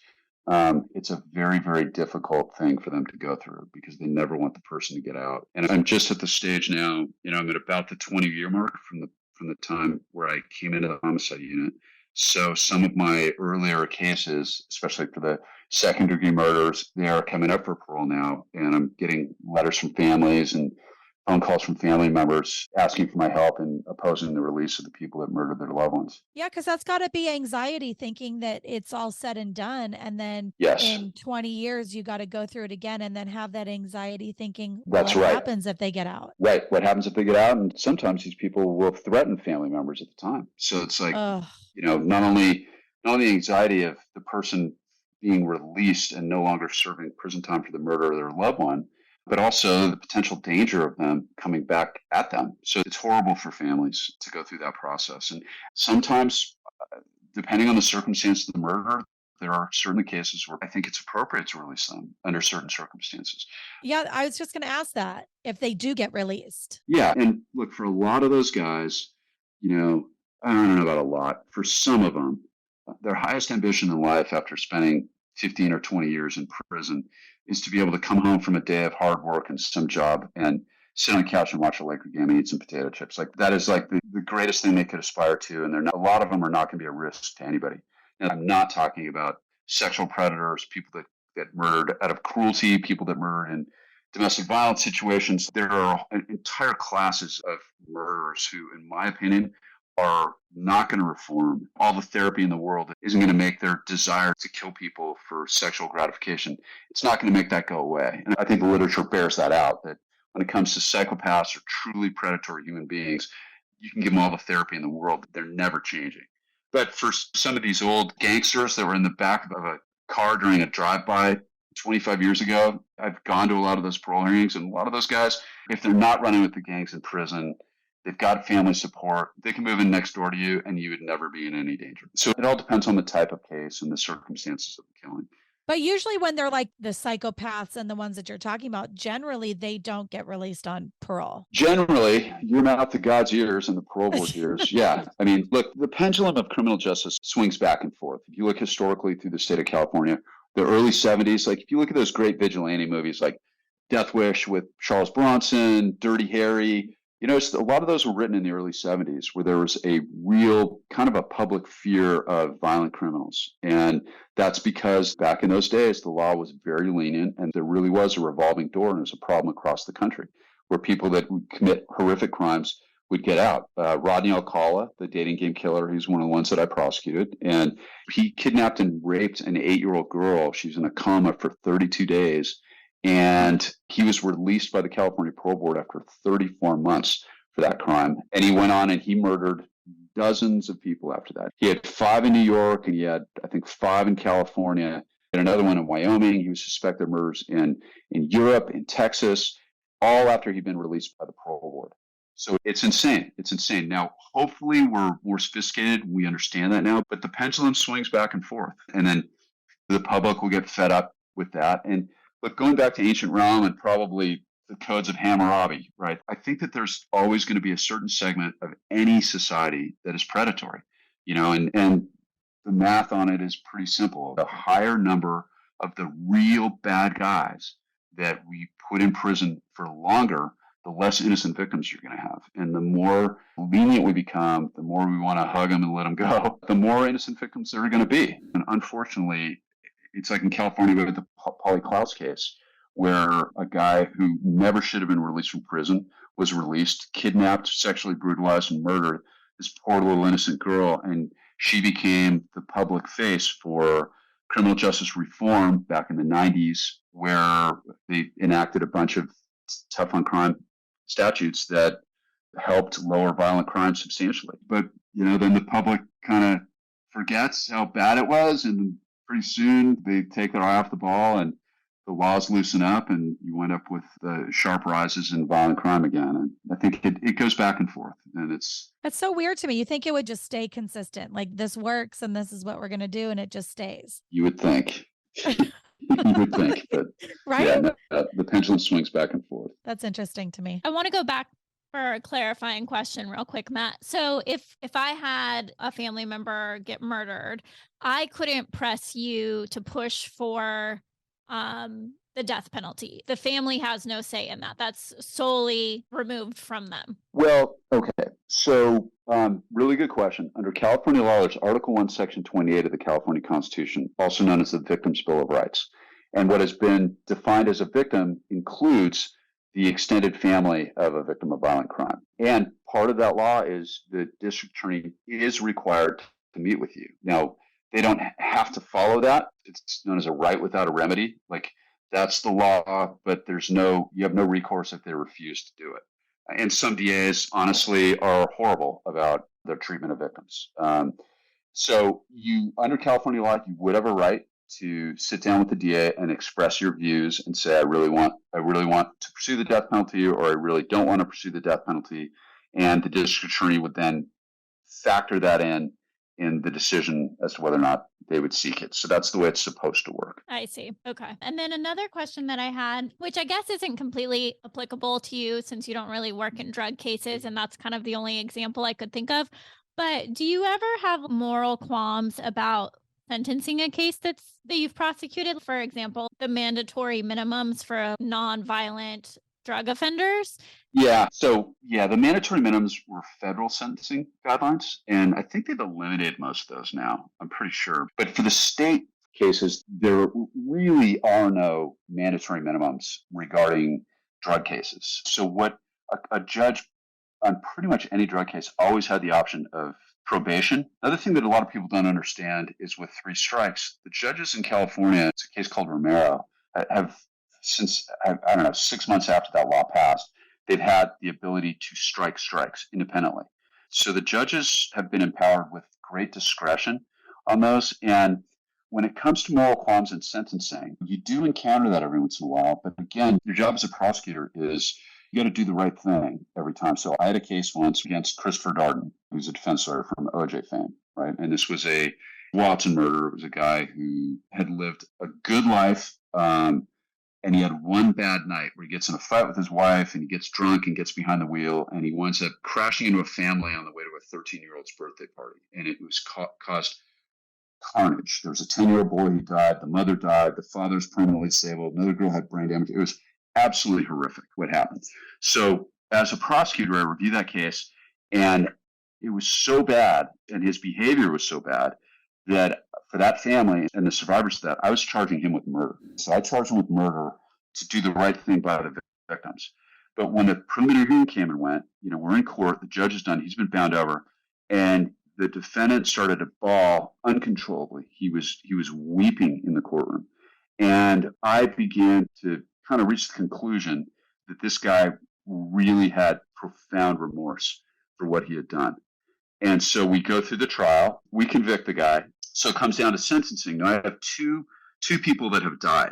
It's a very, very difficult thing for them to go through because they never want the person to get out. And I'm just at the stage now, I'm at about the 20-year mark from the time where I came into the homicide unit. So some of my earlier cases, especially for the second-degree murders, they are coming up for parole now. And I'm getting letters from families and phone calls from family members asking for my help in opposing the release of the people that murdered their loved ones. Yeah, because that's got to be anxiety, thinking that it's all said and done. And then in 20 years, you got to go through it again and then have that anxiety thinking, what happens if they get out? Right. What happens if they get out? And sometimes these people will threaten family members at the time. So it's like, not only the anxiety of the person being released and no longer serving prison time for the murder of their loved one, but also the potential danger of them coming back at them. So it's horrible for families to go through that process. And sometimes, depending on the circumstance of the murder, there are certain cases where I think it's appropriate to release them under certain circumstances. Yeah, I was just going to ask that, if they do get released. Yeah, and look, for a lot of those guys, I don't know about a lot. For some of them, their highest ambition in life after spending 15 or 20 years in prison is to be able to come home from a day of hard work and some job and sit on a couch and watch a Laker game and eat some potato chips. Like that is like the greatest thing they could aspire to. And a lot of them are not going to be a risk to anybody. And I'm not talking about sexual predators, people that get murdered out of cruelty, people that murdered in domestic violence situations. There are entire classes of murderers who, in my opinion, are not going to reform. All the therapy in the world isn't going to make their desire to kill people for sexual gratification. It's not going to make that go away. And I think the literature bears that out, that when it comes to psychopaths or truly predatory human beings, you can give them all the therapy in the world. They're never changing. But for some of these old gangsters that were in the back of a car during a drive-by 25 years ago, I've gone to a lot of those parole hearings, and a lot of those guys, if they're not running with the gangs in prison, they've got family support, they can move in next door to you, and you would never be in any danger. So it all depends on the type of case and the circumstances of the killing. But usually when they're like the psychopaths and the ones that you're talking about, generally they don't get released on parole. Generally, your mouth to God's ears and the parole board's ears. Yeah. I mean, look, the pendulum of criminal justice swings back and forth. If you look historically through the state of California, the early 70s, like if you look at those great vigilante movies like Death Wish with Charles Bronson, Dirty Harry, a lot of those were written in the early 70s where there was a real kind of a public fear of violent criminals. And that's because back in those days, the law was very lenient and there really was a revolving door, and it was a problem across the country where people that would commit horrific crimes would get out. Rodney Alcala, the dating game killer, he's one of the ones that I prosecuted. And he kidnapped and raped an 8-year-old girl. She was in a coma for 32 days. And he was released by the California Parole Board after 34 months for that crime. And he went on and he murdered dozens of people after that. He had 5 in New York, and he had, I think, 5 in California, and another one in Wyoming. He was suspected of murders in Europe, in Texas, all after he'd been released by the Parole Board. So it's insane. It's insane. Now, hopefully we're more sophisticated. We understand that now, but the pendulum swings back and forth. And then the public will get fed up with that. And look, going back to ancient Rome and probably the codes of Hammurabi, right? I think that there's always going to be a certain segment of any society that is predatory, and the math on it is pretty simple. The higher number of the real bad guys that we put in prison for longer, the less innocent victims you're going to have. And the more lenient we become, the more we want to hug them and let them go, the more innocent victims there are going to be. And unfortunately, it's like in California with the Polly Klaus case, where a guy who never should have been released from prison was released, kidnapped, sexually brutalized, and murdered this poor little innocent girl. And she became the public face for criminal justice reform back in the 90s, where they enacted a bunch of tough on crime statutes that helped lower violent crime substantially. But, then the public kind of forgets how bad it was, and pretty soon they take their eye off the ball and the laws loosen up, and you end up with the sharp rises in violent crime again. And I think it goes back and forth, and that's so weird to me. You think it would just stay consistent, like this works and this is what we're going to do, and it just stays. You would think. You would think, but right? Yeah, the pendulum swings back and forth. That's interesting to me. I want to go back for a clarifying question real quick, Matt. So if I had a family member get murdered, I couldn't press you to push for the death penalty. The family has no say in that. That's solely removed from them. Well, okay. So really good question. Under California law, there's Article 1, Section 28 of the California Constitution, also known as the Victim's Bill of Rights. And what has been defined as a victim includes the extended family of a victim of violent crime. And part of that law is the district attorney is required to meet with you. Now, they don't have to follow that. It's known as a right without a remedy. Like, that's the law, but you have no recourse if they refuse to do it. And some DAs, honestly, are horrible about their treatment of victims. So under California law, you would have a right to sit down with the DA and express your views and say, I really want to pursue the death penalty, or I really don't want to pursue the death penalty. And the district attorney would then factor that in the decision as to whether or not they would seek it. So that's the way it's supposed to work. I see. Okay. And then another question that I had, which I guess isn't completely applicable to you since you don't really work in drug cases, and that's kind of the only example I could think of. But do you ever have moral qualms about sentencing a case that you've prosecuted? For example, the mandatory minimums for non-violent drug offenders? Yeah. So, the mandatory minimums were federal sentencing guidelines, and I think they've eliminated most of those now, I'm pretty sure. But for the state cases, there really are no mandatory minimums regarding drug cases. So what a judge on pretty much any drug case always had the option of probation. Another thing that a lot of people don't understand is with 3 strikes, the judges in California, it's a case called Romero, have since, 6 months after that law passed, they've had the ability to strike strikes independently. So the judges have been empowered with great discretion on those. And when it comes to moral qualms in sentencing, you do encounter that every once in a while. But again, your job as a prosecutor is you got to do the right thing every time. So I had a case once against Christopher Darden, who's a defense lawyer from OJ fame, right? And this was a Watson murder. It was a guy who had lived a good life, and he had one bad night where he gets in a fight with his wife and he gets drunk and gets behind the wheel, and he winds up crashing into a family on the way to a 13-year-old's birthday party. And it was caused carnage. There was a 10-year-old boy who died. The mother died. The father's permanently disabled. Another girl had brain damage. It was absolutely horrific what happened. So as a prosecutor, I reviewed that case, and it was so bad, and his behavior was so bad, that for that family and the survivors of that, I was charging him with murder. So I charged him with murder to do the right thing by the victims. But when the preliminary hearing came and went, we're in court, the judge is done, he's been bound over, and the defendant started to bawl uncontrollably. He was weeping in the courtroom. And I began to kind of reach the conclusion that this guy really had profound remorse for what he had done. And so we go through the trial, we convict the guy. So it comes down to sentencing. Now I have two people that have died,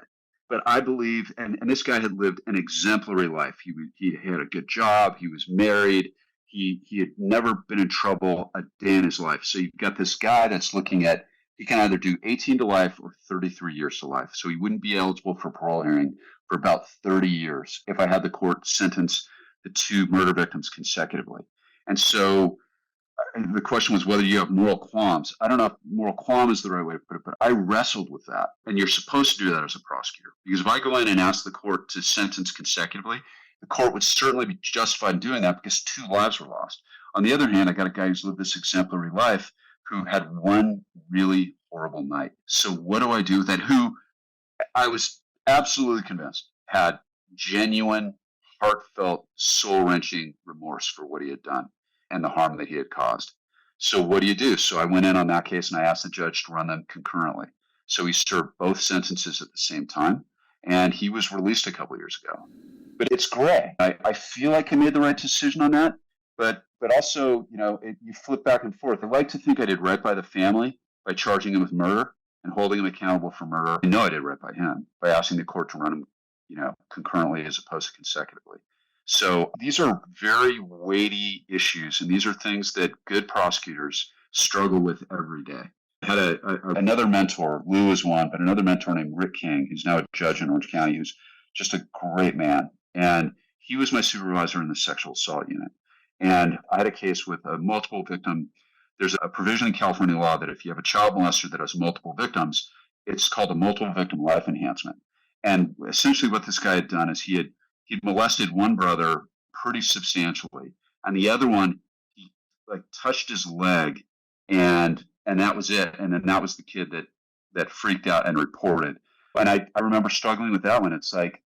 but I believe, and this guy had lived an exemplary life. He had a good job. He was married. He had never been in trouble a day in his life. So you've got this guy that's looking at, he can either do 18 to life or 33 years to life. So he wouldn't be eligible for parole hearing for about 30 years if I had the court sentence the 2 murder victims consecutively. And so the question was whether you have moral qualms. I don't know if moral qualm is the right way to put it, but I wrestled with that. And you're supposed to do that as a prosecutor. Because if I go in and ask the court to sentence consecutively, the court would certainly be justified in doing that because 2 lives were lost. On the other hand, I got a guy who's lived this exemplary life who had one really horrible night. So what do I do with that? Who I was absolutely convinced had genuine, heartfelt, soul-wrenching remorse for what he had done and the harm that he had caused. So what do you do? So I went in on that case and I asked the judge to run them concurrently. So he served both sentences at the same time, and he was released a couple years ago. But it's gray. I feel like I made the right decision on that, but also, you flip back and forth. I like to think I did right by the family by charging him with murder and holding him accountable for murder. I know I did right by him by asking the court to run him, concurrently as opposed to consecutively. So these are very weighty issues, and these are things that good prosecutors struggle with every day. I had another mentor, Lou was one, but another mentor named Rick King, who's now a judge in Orange County, who's just a great man. And he was my supervisor in the sexual assault unit. And I had a case with a multiple victim. There's a provision in California law that if you have a child molester that has multiple victims, it's called a multiple victim life enhancement. And essentially what this guy had done is he'd molested one brother pretty substantially, and the other one, he touched his leg, and that was it. And then that was the kid that freaked out and reported. And I remember struggling with that one. It's like,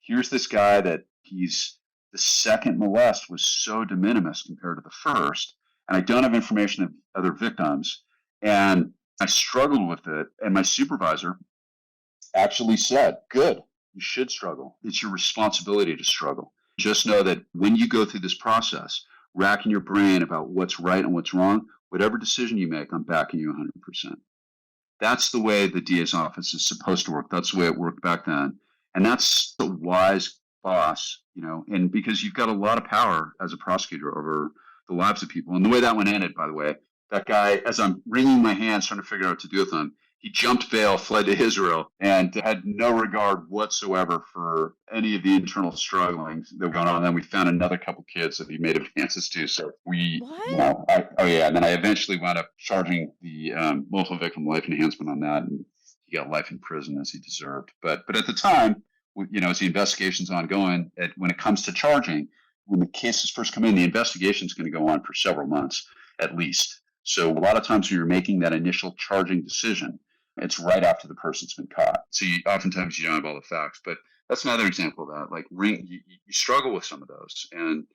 here's this guy that the second molest was so de minimis compared to the first, and I don't have information of other victims, and I struggled with it. And my supervisor actually said, good, you should struggle. It's your responsibility to struggle. Just know that when you go through this process, racking your brain about what's right and what's wrong, whatever decision you make, I'm backing you 100%. That's the way the DA's office is supposed to work. That's the way it worked back then. And that's the wise boss, and because you've got a lot of power as a prosecutor over the lives of people. And the way that one ended, by the way, that guy, as I'm wringing my hands trying to figure out what to do with him, he jumped bail, fled to Israel, and had no regard whatsoever for any of the internal strugglings that were going on. And then we found another couple kids that he made advances to. So and then I eventually wound up charging the multiple victim life enhancement on that, and he got life in prison as he deserved. But at the time, as the investigation's ongoing, when it comes to charging, when the cases first come in, the investigation's going to go on for several months at least. So a lot of times when you're making that initial charging decision, it's right after the person's been caught. So oftentimes you don't have all the facts, but that's another example of that. Like you struggle with some of those, and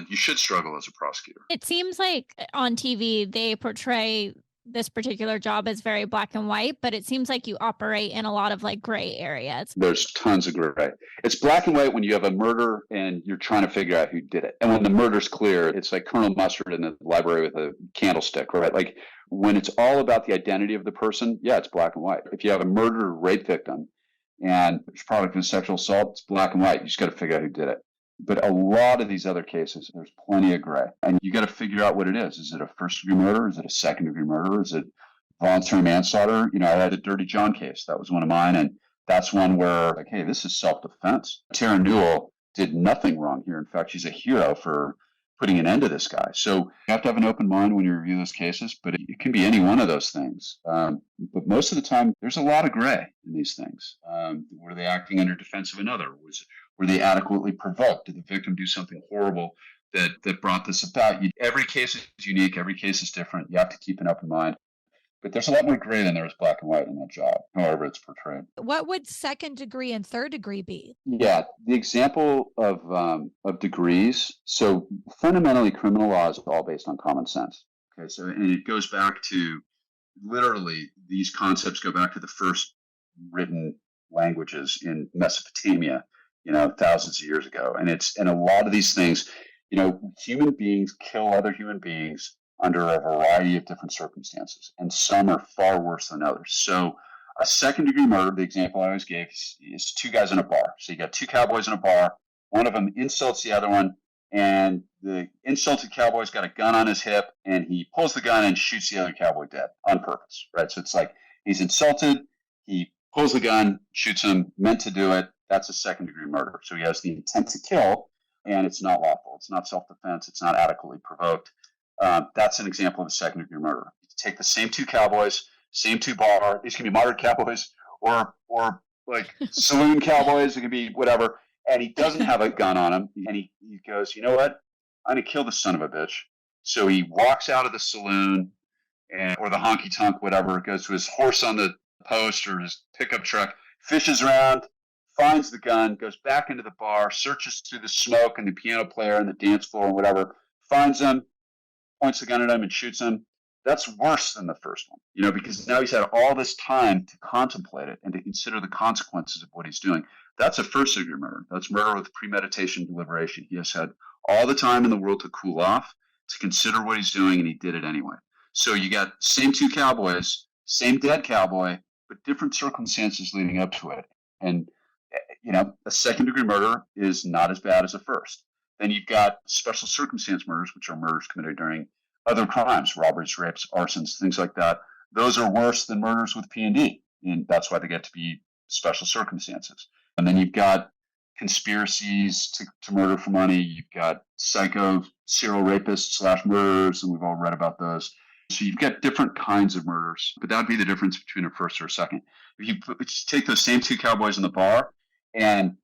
you should struggle as a prosecutor. It seems like on TV they portray this particular job as very black and white, but it seems like you operate in a lot of gray areas. There's tons of gray. It's black and white when you have a murder and you're trying to figure out who did it. And when the murder's clear, it's like Colonel Mustard in the library with a candlestick, right? Like when it's all about the identity of the person, yeah, it's black and white. If you have a murder or rape victim and it's probably been sexual assault, it's black and white. You just got to figure out who did it. But a lot of these other cases, there's plenty of gray. And you got to figure out what it is. Is it a first-degree murder? Is it a second-degree murder? Is it voluntary manslaughter? I had a Dirty John case. That was one of mine. And that's one where, hey, this is self-defense. Tara Newell did nothing wrong here. In fact, she's a hero for putting an end to this guy. So you have to have an open mind when you review those cases, but it can be any one of those things. But most of the time, there's a lot of gray in these things. Were they acting under defense of another? Were they adequately provoked? Did the victim do something horrible that brought this about? Every case is unique. Every case is different. You have to keep an open mind. But there's a lot more gray than there is black and white in that job, however it's portrayed. What would second degree and third degree be? Yeah, the example of degrees. So fundamentally, criminal law is all based on common sense. Okay, so and it goes back to literally these concepts go back to the first written languages in Mesopotamia, thousands of years ago. And a lot of these things, human beings kill other human beings under a variety of different circumstances, and some are far worse than others. So a second-degree murder, the example I always gave, is two guys in a bar. So you got two cowboys in a bar. One of them insults the other one, and the insulted cowboy's got a gun on his hip, and he pulls the gun and shoots the other cowboy dead on purpose, right? So it's like he's insulted, he pulls the gun, shoots him, meant to do it. That's a second-degree murder. So he has the intent to kill, and it's not lawful. It's not self-defense. It's not adequately provoked. That's an example of a second-degree murder. You take the same two cowboys, same two bar. These can be modern cowboys or like saloon cowboys. It can be whatever. And he doesn't have a gun on him. And he goes, you know what? I'm going to kill this son of a bitch. So he walks out of the saloon or the honky tonk, whatever, goes to his horse on the post or his pickup truck, fishes around, finds the gun, goes back into the bar, searches through the smoke and the piano player and the dance floor and whatever, finds him, points the gun at him and shoots him. That's worse than the first one, because now he's had all this time to contemplate it and to consider the consequences of what he's doing. That's a first-degree murder. That's murder with premeditation, deliberation. He has had all the time in the world to cool off, to consider what he's doing, and he did it anyway. So you got same two cowboys, same dead cowboy, but different circumstances leading up to it. And, a second-degree murder is not as bad as a first. Then you've got special circumstance murders, which are murders committed during other crimes, robberies, rapes, arsons, things like that. Those are worse than murders with P&D, and that's why they get to be special circumstances. And then you've got conspiracies to murder for money. You've got psycho serial rapists / murderers, and we've all read about those. So you've got different kinds of murders, but that would be the difference between a first or a second. If you take those same two cowboys in the bar, and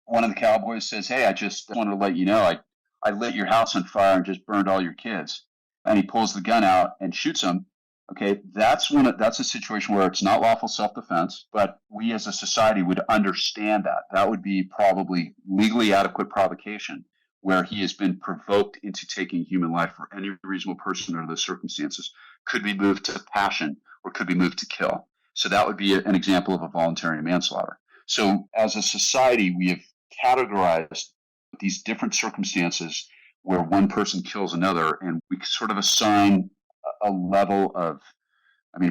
one of the cowboys says, "Hey, I just wanted to let you know, I lit your house on fire and just burned all your kids," and he pulls the gun out and shoots him. Okay, that's a situation where it's not lawful self-defense, but we as a society would understand that. That would be probably legally adequate provocation, where he has been provoked into taking human life for any reasonable person under those circumstances, could be moved to passion or could be moved to kill. So that would be an example of a voluntary manslaughter. So as a society, we have categorized these different circumstances where one person kills another, and we sort of assign a level of,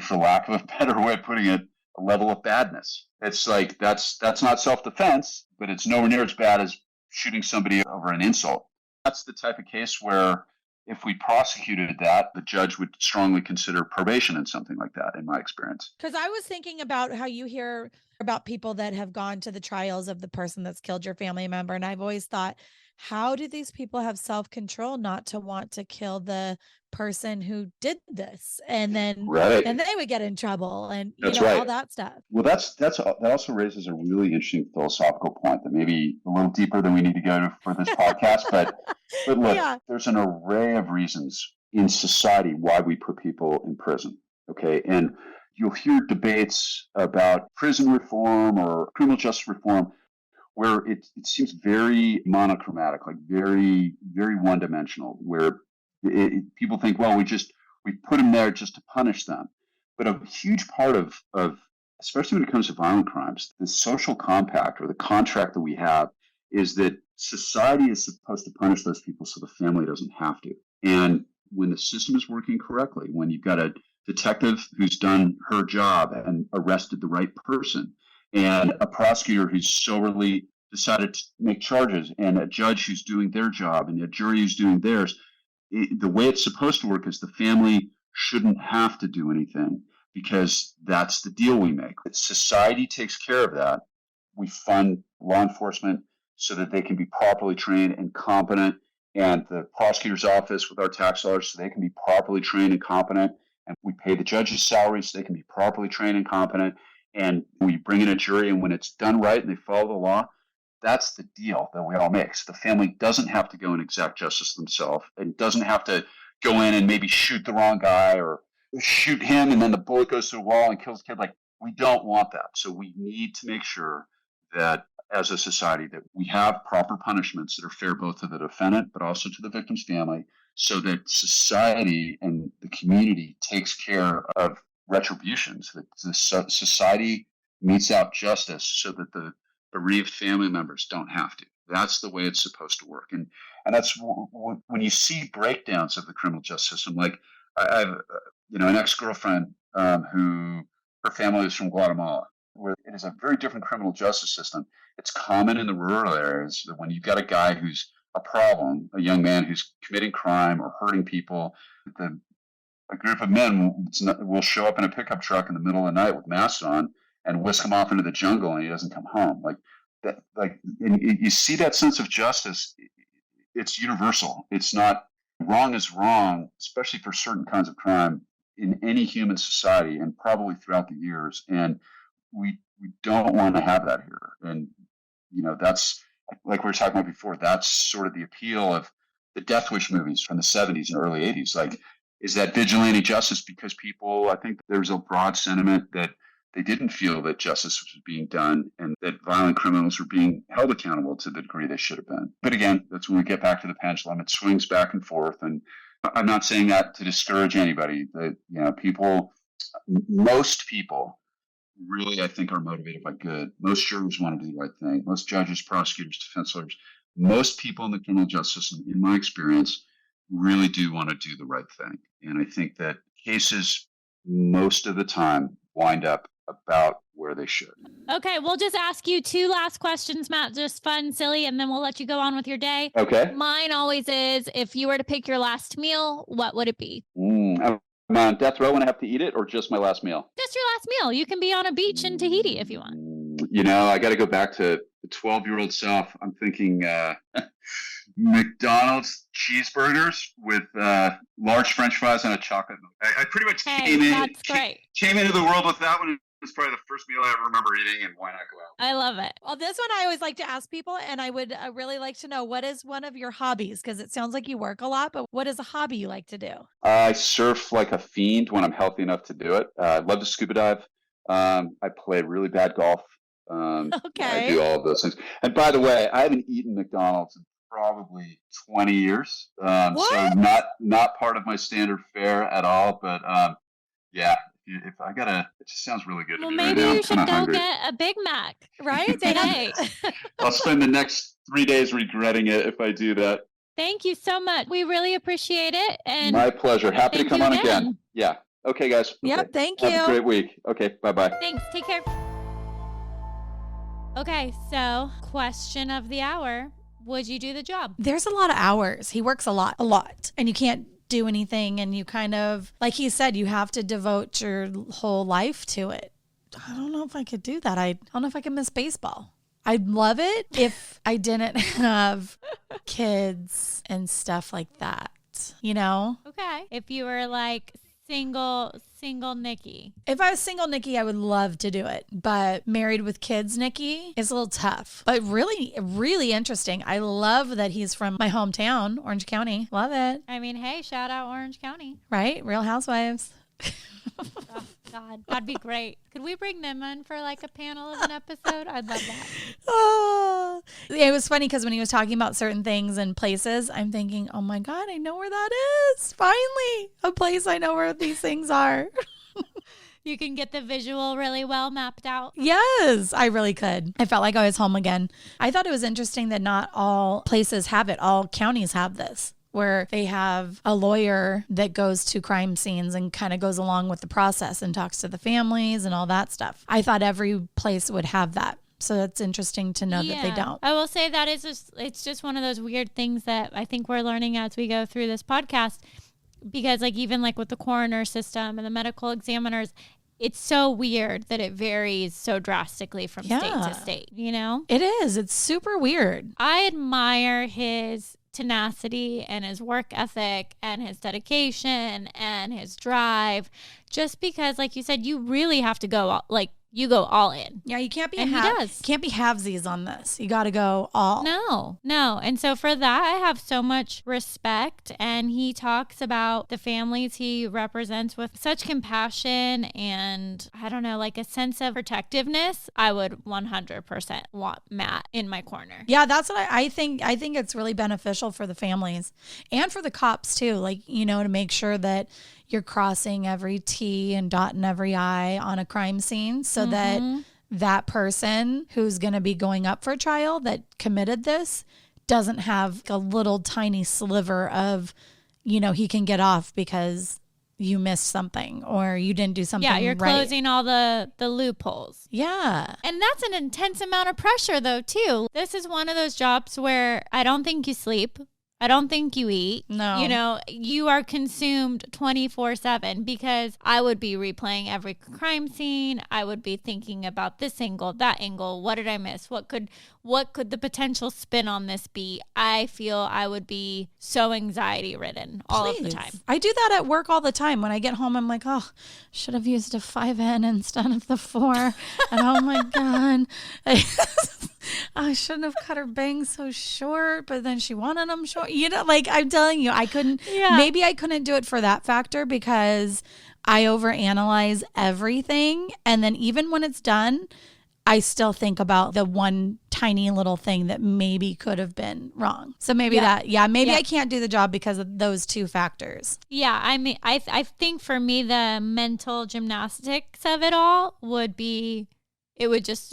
for lack of a better way of putting it, a level of badness. It's like that's not self-defense, but it's nowhere near as bad as shooting somebody over an insult. That's the type of case where if we prosecuted that, the judge would strongly consider probation in something like that, in my experience. Because I was thinking about how you hear about people that have gone to the trials of the person that's killed your family member. And I've always thought, how do these people have self-control not to want to kill the person who did this? And then and they would get in trouble and all that stuff. Well, that also raises a really interesting philosophical point that may be a little deeper than we need to go to for this podcast. But look, there's an array of reasons in society why we put people in prison. Okay. And you'll hear debates about prison reform or criminal justice reform where it seems very monochromatic, like very, very one-dimensional, where people think, well, we put them there just to punish them. But a huge part of, especially when it comes to violent crimes, the social compact or the contract that we have is that society is supposed to punish those people so the family doesn't have to. And when the system is working correctly, when you've got a detective who's done her job and arrested the right person, and a prosecutor who's soberly decided to make charges, and a judge who's doing their job, and a jury who's doing theirs, the way it's supposed to work is the family shouldn't have to do anything because that's the deal we make. Society takes care of that. We fund law enforcement so that they can be properly trained and competent, and the prosecutor's office with our tax dollars so they can be properly trained and competent, and we pay the judge's salaries so they can be properly trained and competent. And we bring in a jury, and when it's done right and they follow the law, that's the deal that we all make. So the family doesn't have to go and exact justice themselves, and doesn't have to go in and maybe shoot the wrong guy or shoot him and then the bullet goes through the wall and kills the kid. Like, we don't want that. So we need to make sure that as a society that we have proper punishments that are fair both to the defendant but also to the victim's family, so that society and the community takes care of retributions, that the society metes out justice so that the bereaved family members don't have to. That's the way it's supposed to work. And that's when you see breakdowns of the criminal justice system. Like I have an ex-girlfriend who her family is from Guatemala, where it is a very different criminal justice system. It's common in the rural areas that when you've got a guy who's a problem, a young man who's committing crime or hurting people, a group of men will show up in a pickup truck in the middle of the night with masks on and whisk him off into the jungle, and he doesn't come home. Like that, and you see that sense of justice. It's universal. It's not Wrong is wrong, especially for certain kinds of crime in any human society and probably throughout the years. And we don't want to have that here. And, that's like we were talking about before, that's sort of the appeal of the Death Wish movies from the 70s and early 80s. Like, is that vigilante justice because people, I think there's a broad sentiment that they didn't feel that justice was being done and that violent criminals were being held accountable to the degree they should have been. But again, that's when we get back to the pendulum. It swings back and forth. And I'm not saying that to discourage anybody. That, most people really, I think, are motivated by good. Most jurors want to do the right thing. Most judges, prosecutors, defense lawyers, most people in the criminal justice system, in my experience, really do want to do the right thing. And I think that cases most of the time wind up about where they should. Okay, we'll just ask you 2 last questions, Matt, just fun, silly, and then we'll let you go on with your day. Okay. Mine always is, if you were to pick your last meal, what would it be? I'm on death row when I have to eat it, or just my last meal? Just your last meal. You can be on a beach in Tahiti if you want. I got to go back to the 12-year-old self. I'm thinking McDonald's cheeseburgers with large French fries and a chocolate milk. I pretty much came into the world with that one. It's probably the first meal I ever remember eating, and why not go out? I love it. Well, this one I always like to ask people, and I would really like to know, what is one of your hobbies? Because it sounds like you work a lot, but what is a hobby you like to do? I surf like a fiend when I'm healthy enough to do it. I love to scuba dive. I play really bad golf. Okay. I do all of those things. And by the way, I haven't eaten McDonald's in probably 20 years. So not part of my standard fare at all. But yeah. If I gotta, it just sounds really good. Well, to me maybe right now. you should go get a Big Mac, right? Today. I'll spend the next 3 days regretting it if I do that. Thank you so much. We really appreciate it. And my pleasure. Happy to come on again. Yeah. Okay, guys. Yep. Okay. Thank you. Have a great week. Okay. Bye-bye. Thanks. Take care. Okay. So, question of the hour. Would you do the job? There's a lot of hours. He works a lot. And you can't do anything, and you kind of, like he said, you have to devote your whole life to it. I don't know if I could do that. I don't know if I could miss baseball. I'd love it if I didn't have kids and stuff like that, Okay. If you were like single Nikki. If I was single Nikki, I would love to do it. But married with kids Nikki is a little tough. But really, really interesting. I love that he's from my hometown, Orange County. Love it. I mean, hey, shout out Orange County. Right? Real Housewives. Oh, God, that'd be great. Could we bring them in for like a panel of an episode? I'd love that. Oh, it was funny because when he was talking about certain things and places, I'm thinking, oh my God, I know where that is. Finally, a place I know where these things are. You can get the visual really well mapped out. Yes, I really could. I felt like I was home again. I thought it was interesting that not all places have it. All counties have this, where they have a lawyer that goes to crime scenes and kind of goes along with the process and talks to the families and all that stuff. I thought every place would have that. So it's interesting to know that they don't. I will say that it's just one of those weird things that I think we're learning as we go through this podcast, because even with the coroner system and the medical examiners, it's so weird that it varies so drastically from state to state, It is. It's super weird. I admire his tenacity and his work ethic and his dedication and his drive, just because, like you said, you really have to go you go all in. Yeah, you can't be can't be halvesies on this. You got to go all. No. And so for that, I have so much respect. And he talks about the families he represents with such compassion and, I don't know, like a sense of protectiveness. I would 100% want Matt in my corner. Yeah, that's what I think. I think it's really beneficial for the families and for the cops too. To make sure that you're crossing every T and dotting every I on a crime scene so that person who's going to be going up for trial that committed this doesn't have a little tiny sliver of, he can get off because you missed something or you didn't do something right. Yeah, you're closing all the loopholes. Yeah. And that's an intense amount of pressure though, too. This is one of those jobs where I don't think you sleep. I don't think you eat. No. You know, you are consumed 24/7 because I would be replaying every crime scene. I would be thinking about this angle, that angle. What did I miss? What could the potential spin on this be? I feel I would be so anxiety ridden all of the time. I do that at work all the time. When I get home, I'm like, oh, should have used a 5N instead of the 4. And oh my God, I shouldn't have cut her bangs so short, but then she wanted them short. You know, like I'm telling you, I couldn't, maybe I couldn't do it for that factor because I overanalyze everything. And then even when it's done, I still think about the one tiny little thing that maybe could have been wrong. So maybe I can't do the job because of those two factors. Yeah, I mean, I think for me, the mental gymnastics of it all would be, it would just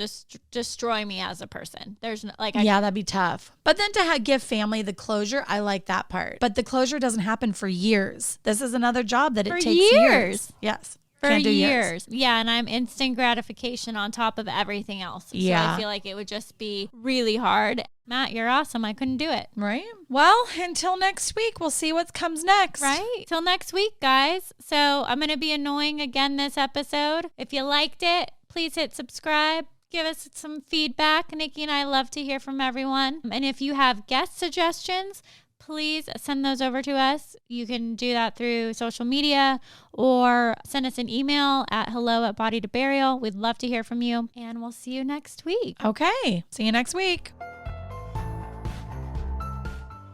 destroy me as a person. There's no, like, that'd be tough. But then to give family the closure, I like that part. But the closure doesn't happen for years. This is another job that it takes years. Yes. For years. Yeah, and I'm instant gratification on top of everything else. So I feel like it would just be really hard. Matt, you're awesome. I couldn't do it. Right? Well, until next week, we'll see what comes next. Right? Till next week, guys. So I'm going to be annoying again this episode. If you liked it, please hit subscribe. Give us some feedback. Nikki and I love to hear from everyone. And if you have guest suggestions, please send those over to us. You can do that through social media or send us an email at hello@bodytoburial. We'd love to hear from you, and we'll see you next week. Okay. See you next week.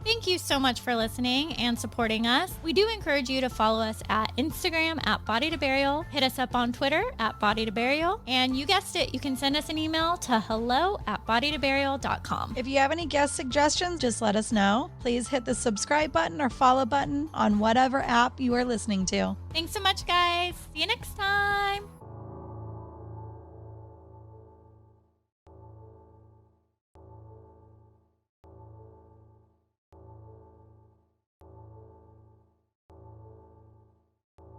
Thank you so much for listening and supporting us. We do encourage you to follow us at Instagram at Body to Burial. Hit us up on Twitter at Body to Burial. And you guessed it, you can send us an email to hello@bodytoburial.com. If you have any guest suggestions, just let us know. Please hit the subscribe button or follow button on whatever app you are listening to. Thanks so much, guys. See you next time.